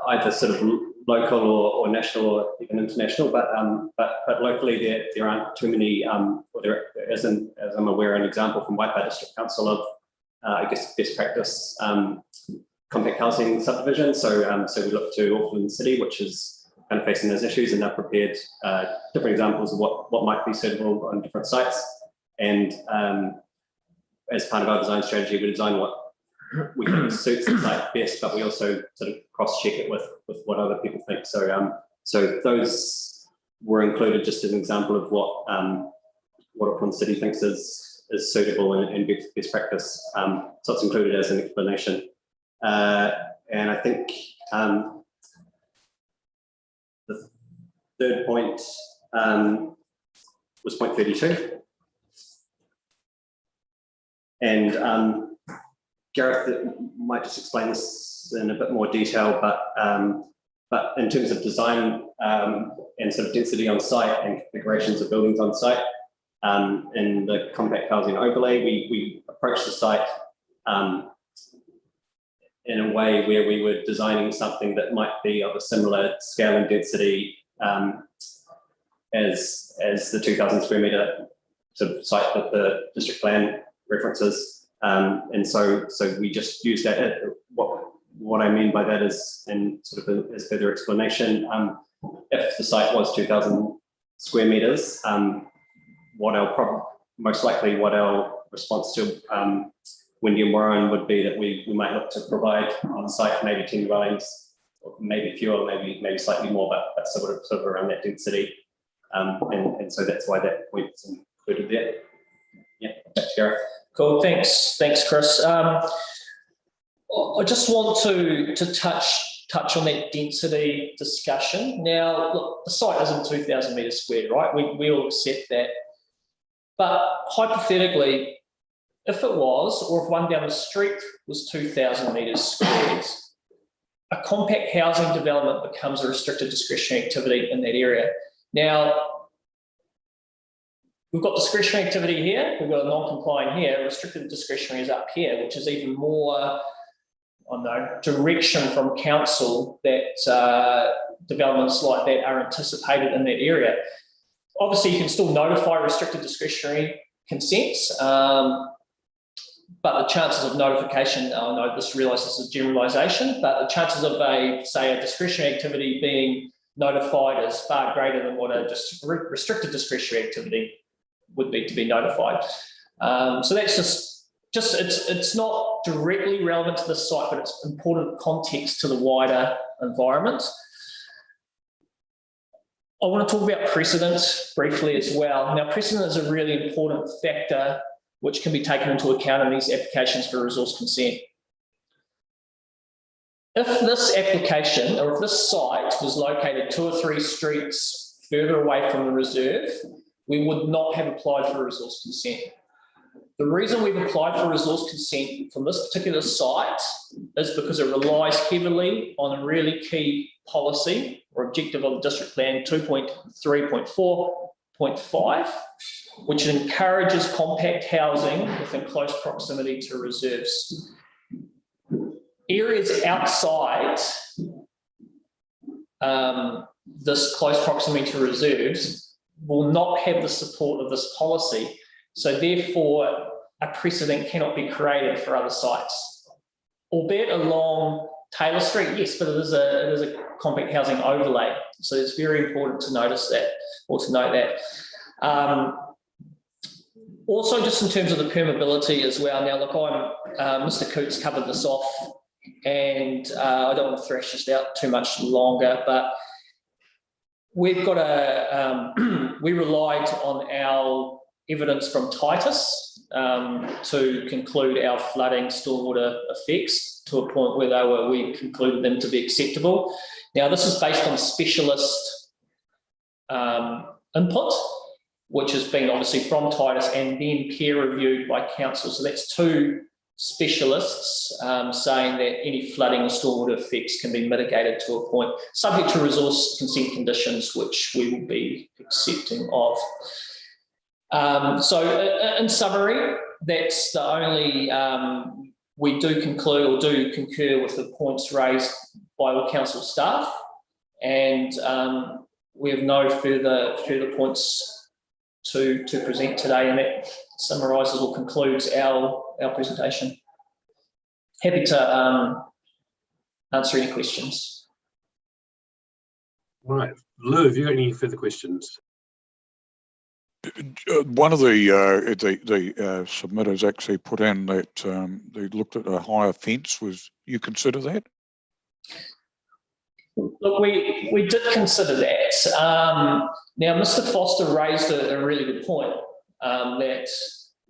either sort of local or national or even international, but locally there aren't too many, or there isn't, as I'm aware, an example from Waipa District Council of, I guess, best practice compact housing subdivision. So we look to Auckland City, which is kind of facing those issues, and they've prepared different examples of what might be suitable on different sites. And as part of our design strategy, we design what we think suits the site best, but we also sort of cross-check it with what other people think. So those were included just as an example of what Auckland City thinks is suitable and best practice. So it's included as an explanation. And I think the third point was point 32. And Gareth might just explain this in a bit more detail, but in terms of design and sort of density on site and configurations of buildings on site, in the compact housing overlay, we approached the site in a way where we were designing something that might be of a similar scale and density as the 2,000 square metre sort of site that the district plan references. And so we just used that. What I mean by that is, in sort of as further explanation, if the site was 2,000 square metres, what our response to Windy and Warren would be that we might look to provide on site maybe 10 dwellings, or maybe fewer, maybe slightly more, but sort of around that density. And so that's why that point's included there. Yeah, back to Gareth. Cool, thanks, Chris. I just want to touch on that density discussion. Now, look, the site isn't 2,000 metres squared, right? We all accept that. But hypothetically, if it was, or if one down the street was 2,000 metres squared, a compact housing development becomes a restricted discretionary activity in that area. Now, we've got discretionary activity here, we've got a non-compliant here, restricted discretionary is up here, which is even more, direction from council that developments like that are anticipated in that area. Obviously, you can still notify restricted discretionary consents, but the chances of notification, I know this realise this is a generalisation, but the chances of a discretionary activity being notified is far greater than what a restricted discretionary activity would be to be notified. So that's just it's not directly relevant to this site, but it's important context to the wider environment. I want to talk about precedent briefly as well. Now, precedent is a really important factor which can be taken into account in these applications for resource consent. If this application, or if this site was located 2 or 3 streets further away from the reserve, we would not have applied for resource consent. The reason we've applied for resource consent from this particular site is because it relies heavily on a really key policy or objective of the district plan 2.3.4 0.5, which encourages compact housing within close proximity to reserves. Areas outside this close proximity to reserves will not have the support of this policy. So therefore, a precedent cannot be created for other sites. Albeit along Taylor Street, yes, but it is a compact housing overlay. So it's very important to notice that, or to note that. Also, just in terms of the permeability as well. Now, look, Mr. Coots covered this off, and I don't want to thrash this out too much longer, but we've got we relied on our evidence from Titus to conclude our flooding stormwater effects to a point where we concluded them to be acceptable. Now, this is based on specialist input, which has been obviously from Titus and then peer reviewed by council. So that's two specialists saying that any flooding or stormwater effects can be mitigated to a point, subject to resource consent conditions, which we will be accepting of. So in summary, that's the only, we do conclude or do concur with the points raised by all council staff, and we have no further points to present today, and that summarises or concludes our presentation. Happy to answer any questions. All right, Lou, have you got any further questions? One of the submitters actually put in that they looked at a higher fence. Was you consider that? Look, we did consider that. Now, Mr. Foster raised a really good point that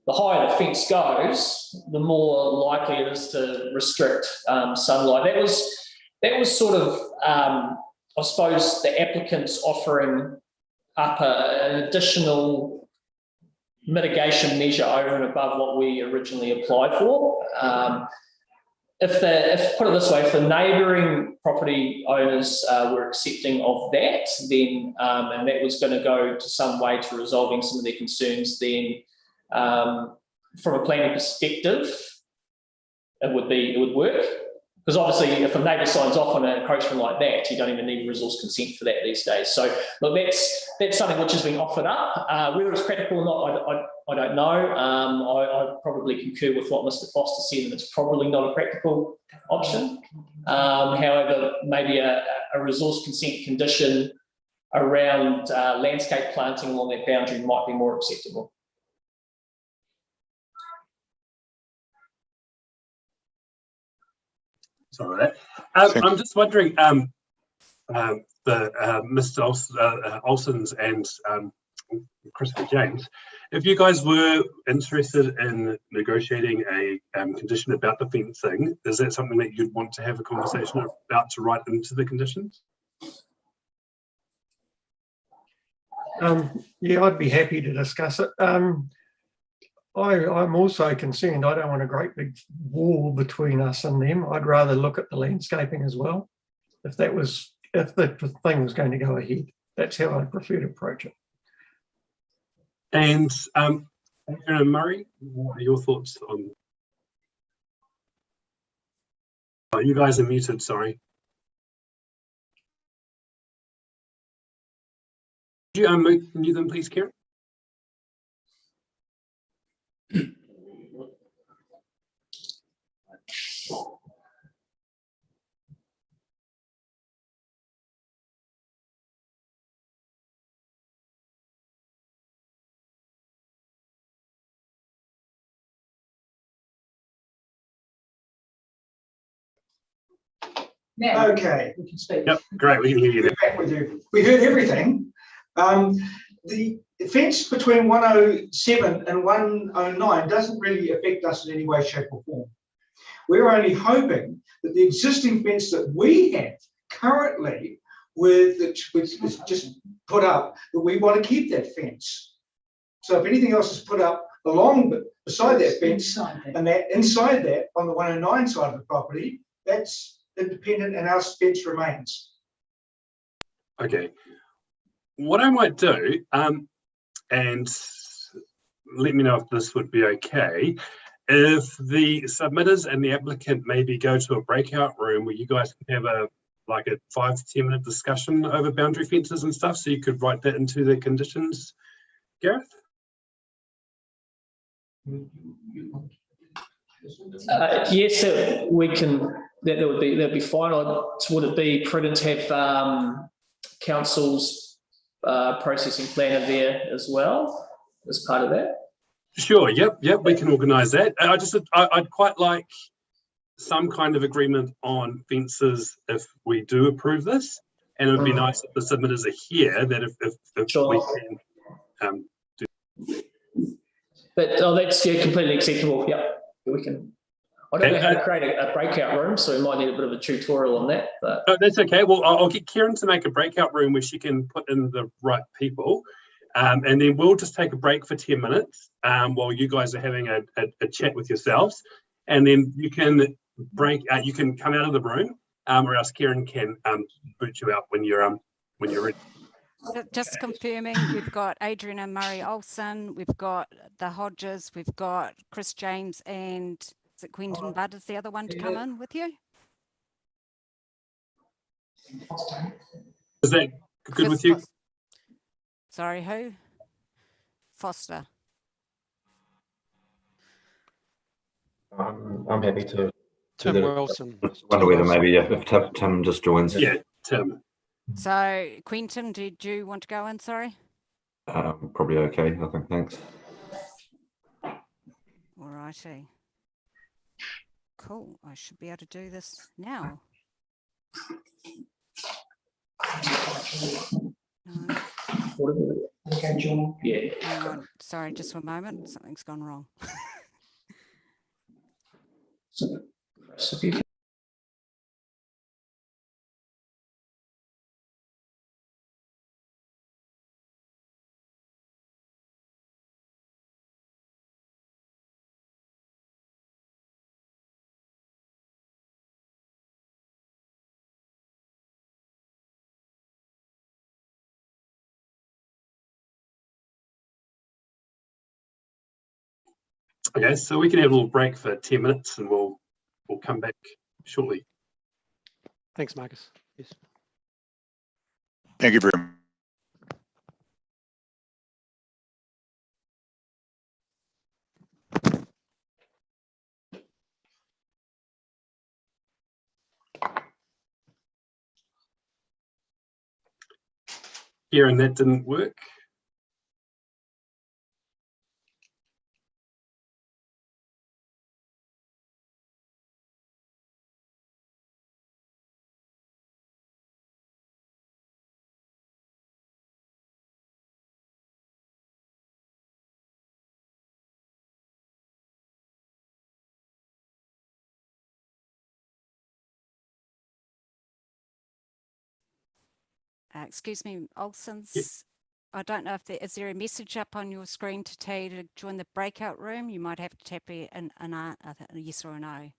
the higher the fence goes, the more likely it is to restrict sunlight. That was sort of, I suppose, the applicants offering up an additional mitigation measure over and above what we originally applied for. If put it this way, if the neighbouring property owners were accepting of that, then and that was going to go to some way to resolving some of their concerns, then from a planning perspective, it would work. Because obviously, if a neighbour signs off on an encroachment like that, you don't even need resource consent for that these days. So, look, that's something which has been offered up. Whether it's practical or not, I don't know. I probably concur with what Mr. Foster said, and it's probably not a practical option. However, maybe a resource consent condition around landscape planting along that boundary might be more acceptable. Sorry about that. I'm just wondering, Mr. Olsen's and Christopher James, if you guys were interested in negotiating a condition about the fencing, is that something that you'd want to have a conversation about to write into the conditions? Yeah, I'd be happy to discuss it. I'm also concerned. I don't want a great big wall between us and them. I'd rather look at the landscaping as well. If the thing was going to go ahead, that's how I'd prefer to approach it. And Murray, what are your thoughts on? Oh, you guys are muted. Sorry. Could you unmute them, please, Karen? Now, Okay. we can speak. Yep, great. We can hear you. We're back with you. We heard everything. The fence between 107 and 109 doesn't really affect us in any way, shape, or form. We're only hoping that the existing fence that we have currently, which is just put up, that we want to keep that fence. So if anything else is put up along beside that fence, and that inside that on the 109 side of the property, that's independent, and our fence remains. Okay. What I might do, and let me know if this would be okay. If the submitters and the applicant maybe go to a breakout room where you guys can have a 5 to 10 minute discussion over boundary fences and stuff, so you could write that into the conditions, Gareth? Yes, we can. That'd be fine. Would it be prudent to have council's processing planner there as well as part of that? Sure. Yep. We can organise that. I'd quite like some kind of agreement on fences if we do approve this, and it would be nice if the submitters are here. That if sure. we can do. But that's completely acceptable. Yep, we can. I don't know how to create a breakout room, so we might need a bit of a tutorial on that. But that's okay. Well, I'll get Kieran to make a breakout room where she can put in the right people, and then we'll just take a break for 10 minutes while you guys are having a chat with yourselves, and then you can you can come out of the room, or else Kieran can boot you out when you're ready. Just confirming, we've got Adrian and Murray Olsen, we've got the Hodges, we've got Chris James, and is it Quentin Budd is the other one to come in with you? Is that good with you? Sorry, who? Foster. I'm happy to. Tim Wilson. Wonder whether maybe if Tim just joins. Yeah, Tim. So, Quentin, did you want to go in? Sorry. Probably okay, I think. Thanks. All righty. Cool. I should be able to do this now. No. Yeah. Hang on. Sorry, just one moment. Something's gone wrong. So if you Okay, so we can have a little break for 10 minutes and we'll come back shortly. Thanks, Marcus. Yes. Thank you very much. Kieran, that didn't work. Excuse me, Olsen's. I don't know if is there a message up on your screen to tell you to join the breakout room? You might have to tap a yes or a no.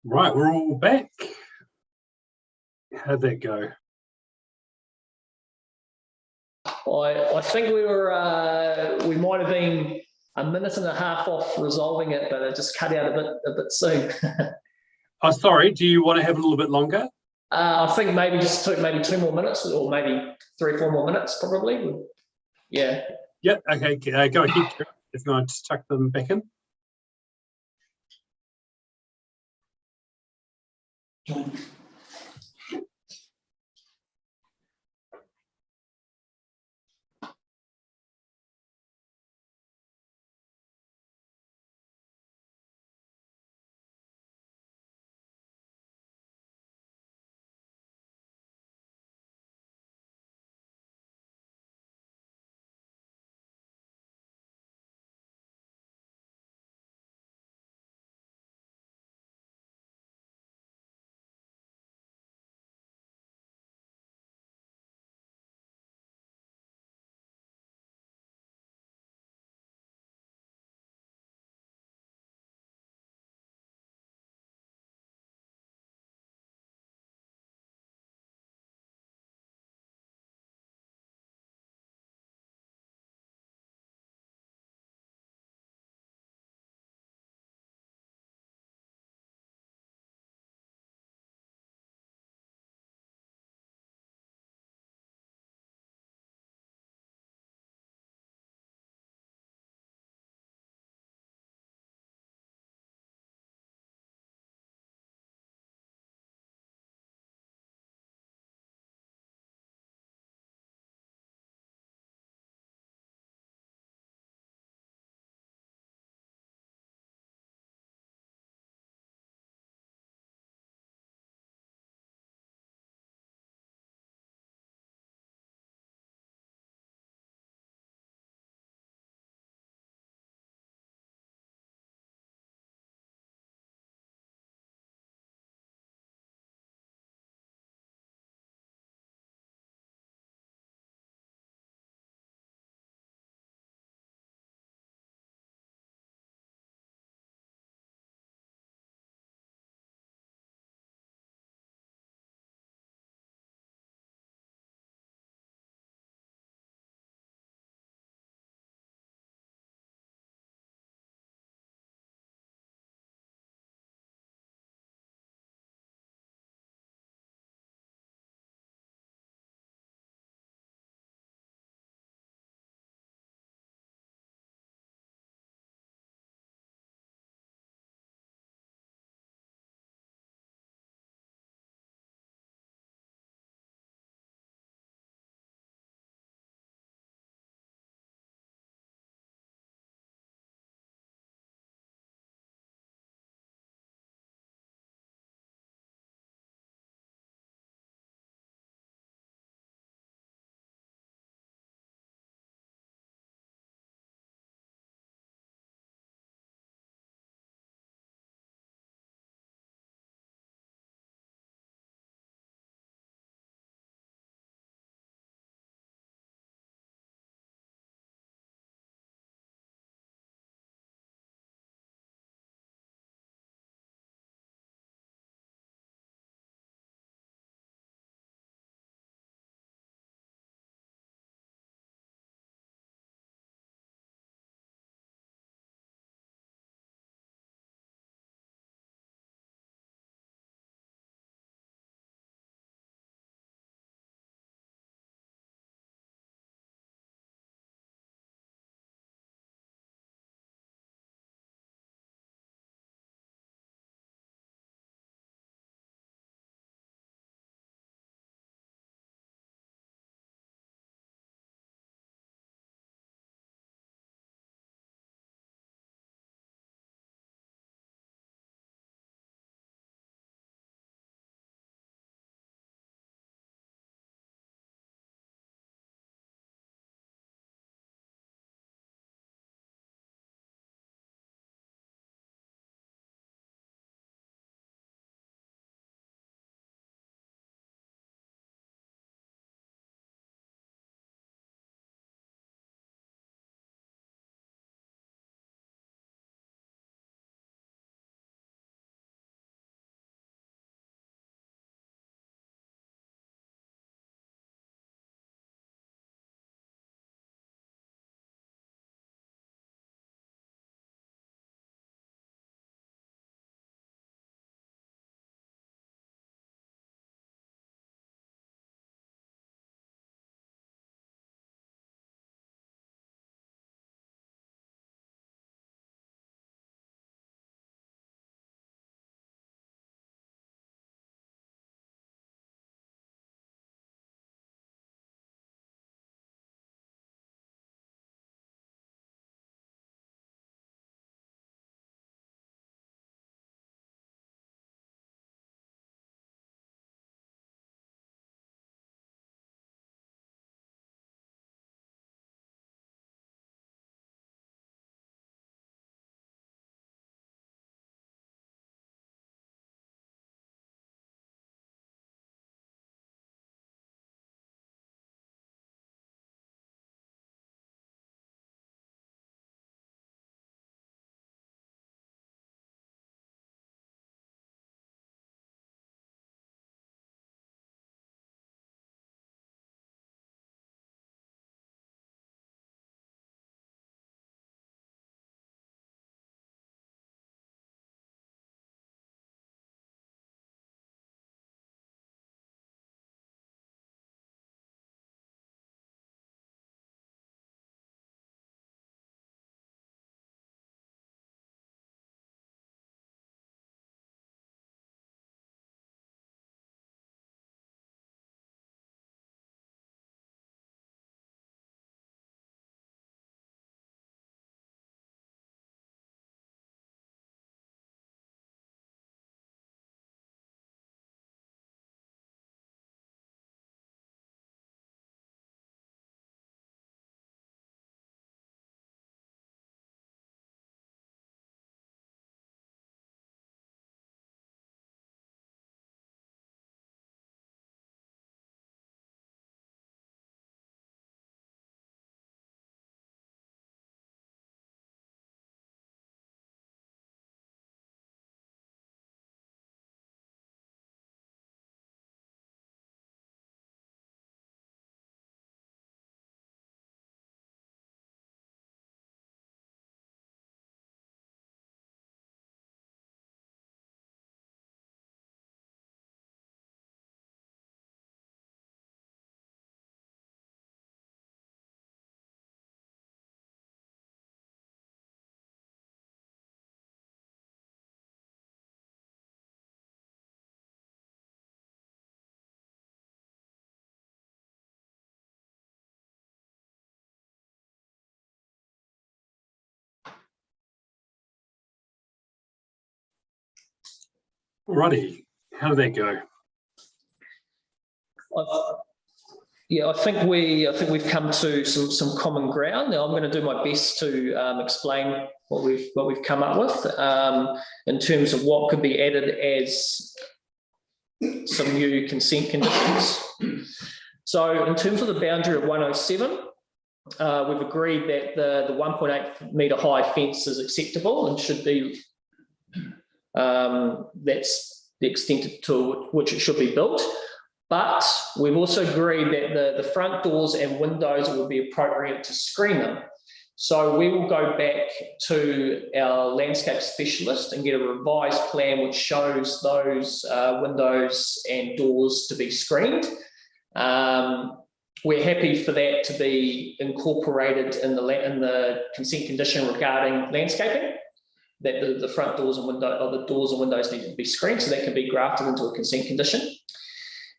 Right, we're all back. How'd that go? I think we might have been a minute and a half off resolving it, but it just cut out a bit soon. Oh, sorry, do you want to have a little bit longer? I think maybe just took maybe 2 more minutes, or maybe 3 or 4 more minutes, probably. Yeah. Yep, okay, go ahead, if you want to tuck them back in. Alrighty, how did that go? Yeah, I think we've come to some common ground. Now I'm going to do my best to explain what we've come up with in terms of what could be added as some new consent conditions. So in terms of the boundary of 107, we've agreed that the 1.8 metre high fence is acceptable and should be, that's the extent to which it should be built. But we've also agreed that the front doors and windows will be appropriate to screen them. So we will go back to our landscape specialist and get a revised plan which shows those windows and doors to be screened. We're happy for that to be incorporated in the consent condition regarding landscaping, that the front doors and the doors and windows need to be screened, so that can be grafted into a consent condition.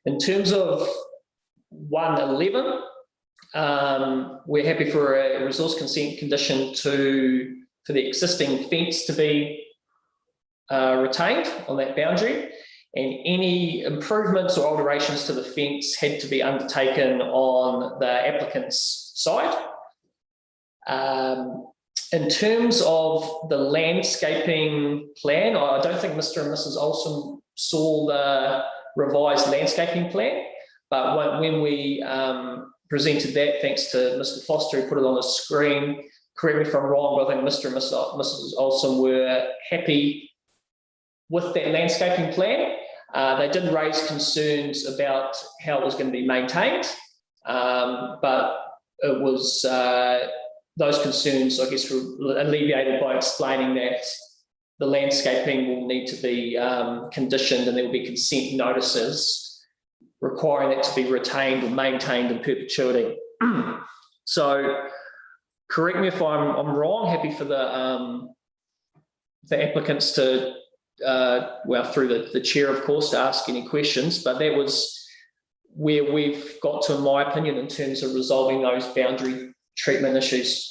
In terms of 111, we're happy for a resource consent condition for the existing fence to be retained on that boundary, and any improvements or alterations to the fence had to be undertaken on the applicant's side. In terms of the landscaping plan, I don't think Mr. and Mrs. Olsen saw the revised landscaping plan, but when we presented that, thanks to Mr. Foster, who put it on the screen, correct me if I'm wrong, but I think Mr. and Mrs. Olsen were happy with that landscaping plan. They did raise concerns about how it was going to be maintained, but it was those concerns, I guess, were alleviated by explaining that the landscaping will need to be conditioned, and there will be consent notices requiring that to be retained or maintained in perpetuity. So correct me if I'm wrong, happy for the applicants to, well, through the chair, of course, to ask any questions, but that was where we've got to, in my opinion, in terms of resolving those boundary treatment issues.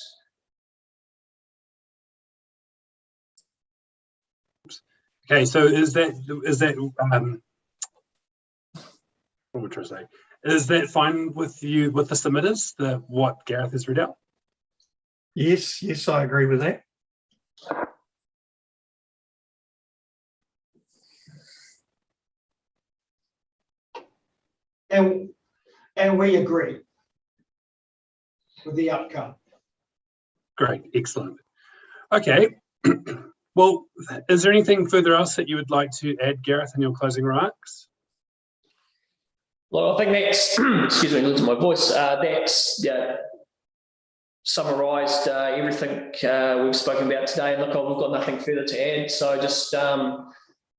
Okay, so is that what would I say? Is that fine with you, with the submitters, what Gareth has read out? Yes, I agree with that. And we agree with the outcome. Great, excellent. Okay. Well, is there anything further else that you would like to add, Gareth, in your closing remarks? Well, I think that's, excuse me, losing my voice, that's summarised everything we've spoken about today. And look, we've got nothing further to add. So just on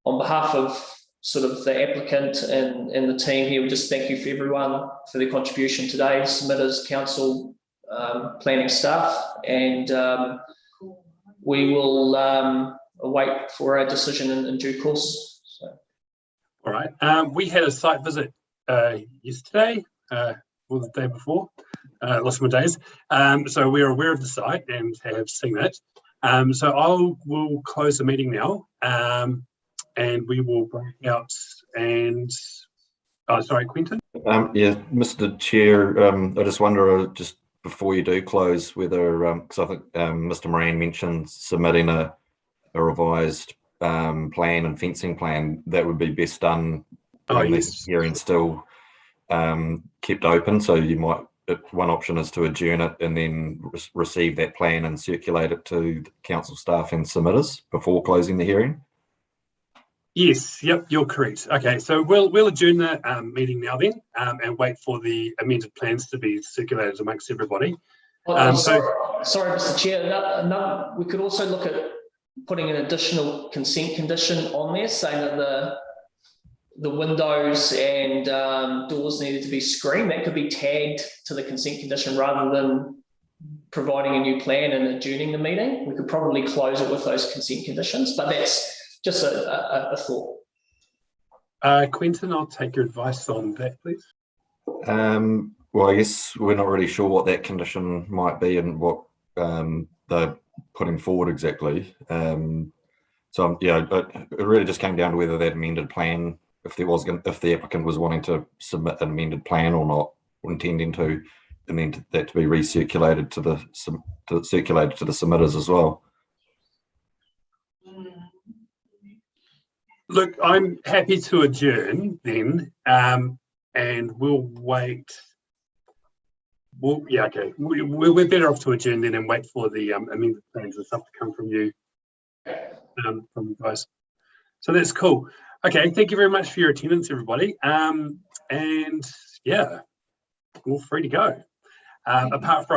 behalf of sort of the applicant and the team here, we just thank you for everyone for their contribution today, submitters, council, planning staff, and we will wait for a decision in due course. So. All right. We had a site visit yesterday, or the day before, lost my days. So we're aware of the site and have seen it. So we'll close the meeting now, and we will break out and, sorry, Quentin? Yeah, Mr. Chair, I just wonder, just before you do close, whether, because I think Mr. Moran mentioned submitting a revised plan and fencing plan, that would be best done when the hearing still kept open. So you might, one option is to adjourn it and then receive that plan and circulate it to the council staff and submitters before closing the hearing. Yes, yep, you're correct. Okay, so we'll adjourn the meeting now then, and wait for the amended plans to be circulated amongst everybody. Sorry, Mr. Chair, we could also look at putting an additional consent condition on there, saying that the windows and doors needed to be screened. That could be tagged to the consent condition rather than providing a new plan and adjourning the meeting. We could probably close it with those consent conditions, but that's just a thought. Quentin, I'll take your advice on that, please. Well, I guess we're not really sure what that condition might be and what they're putting forward exactly. So yeah, it really just came down to whether that amended plan, if the applicant was wanting to submit an amended plan or not, or intending to, and then that to be recirculated to the submitters as well. Look, I'm happy to adjourn then, and we'll wait. Well, yeah, okay. We're better off to adjourn then and wait for the amended plans and stuff to come from you, from you guys. So that's cool. Okay, thank you very much for your attendance, everybody. And yeah, we're free to go. Apart from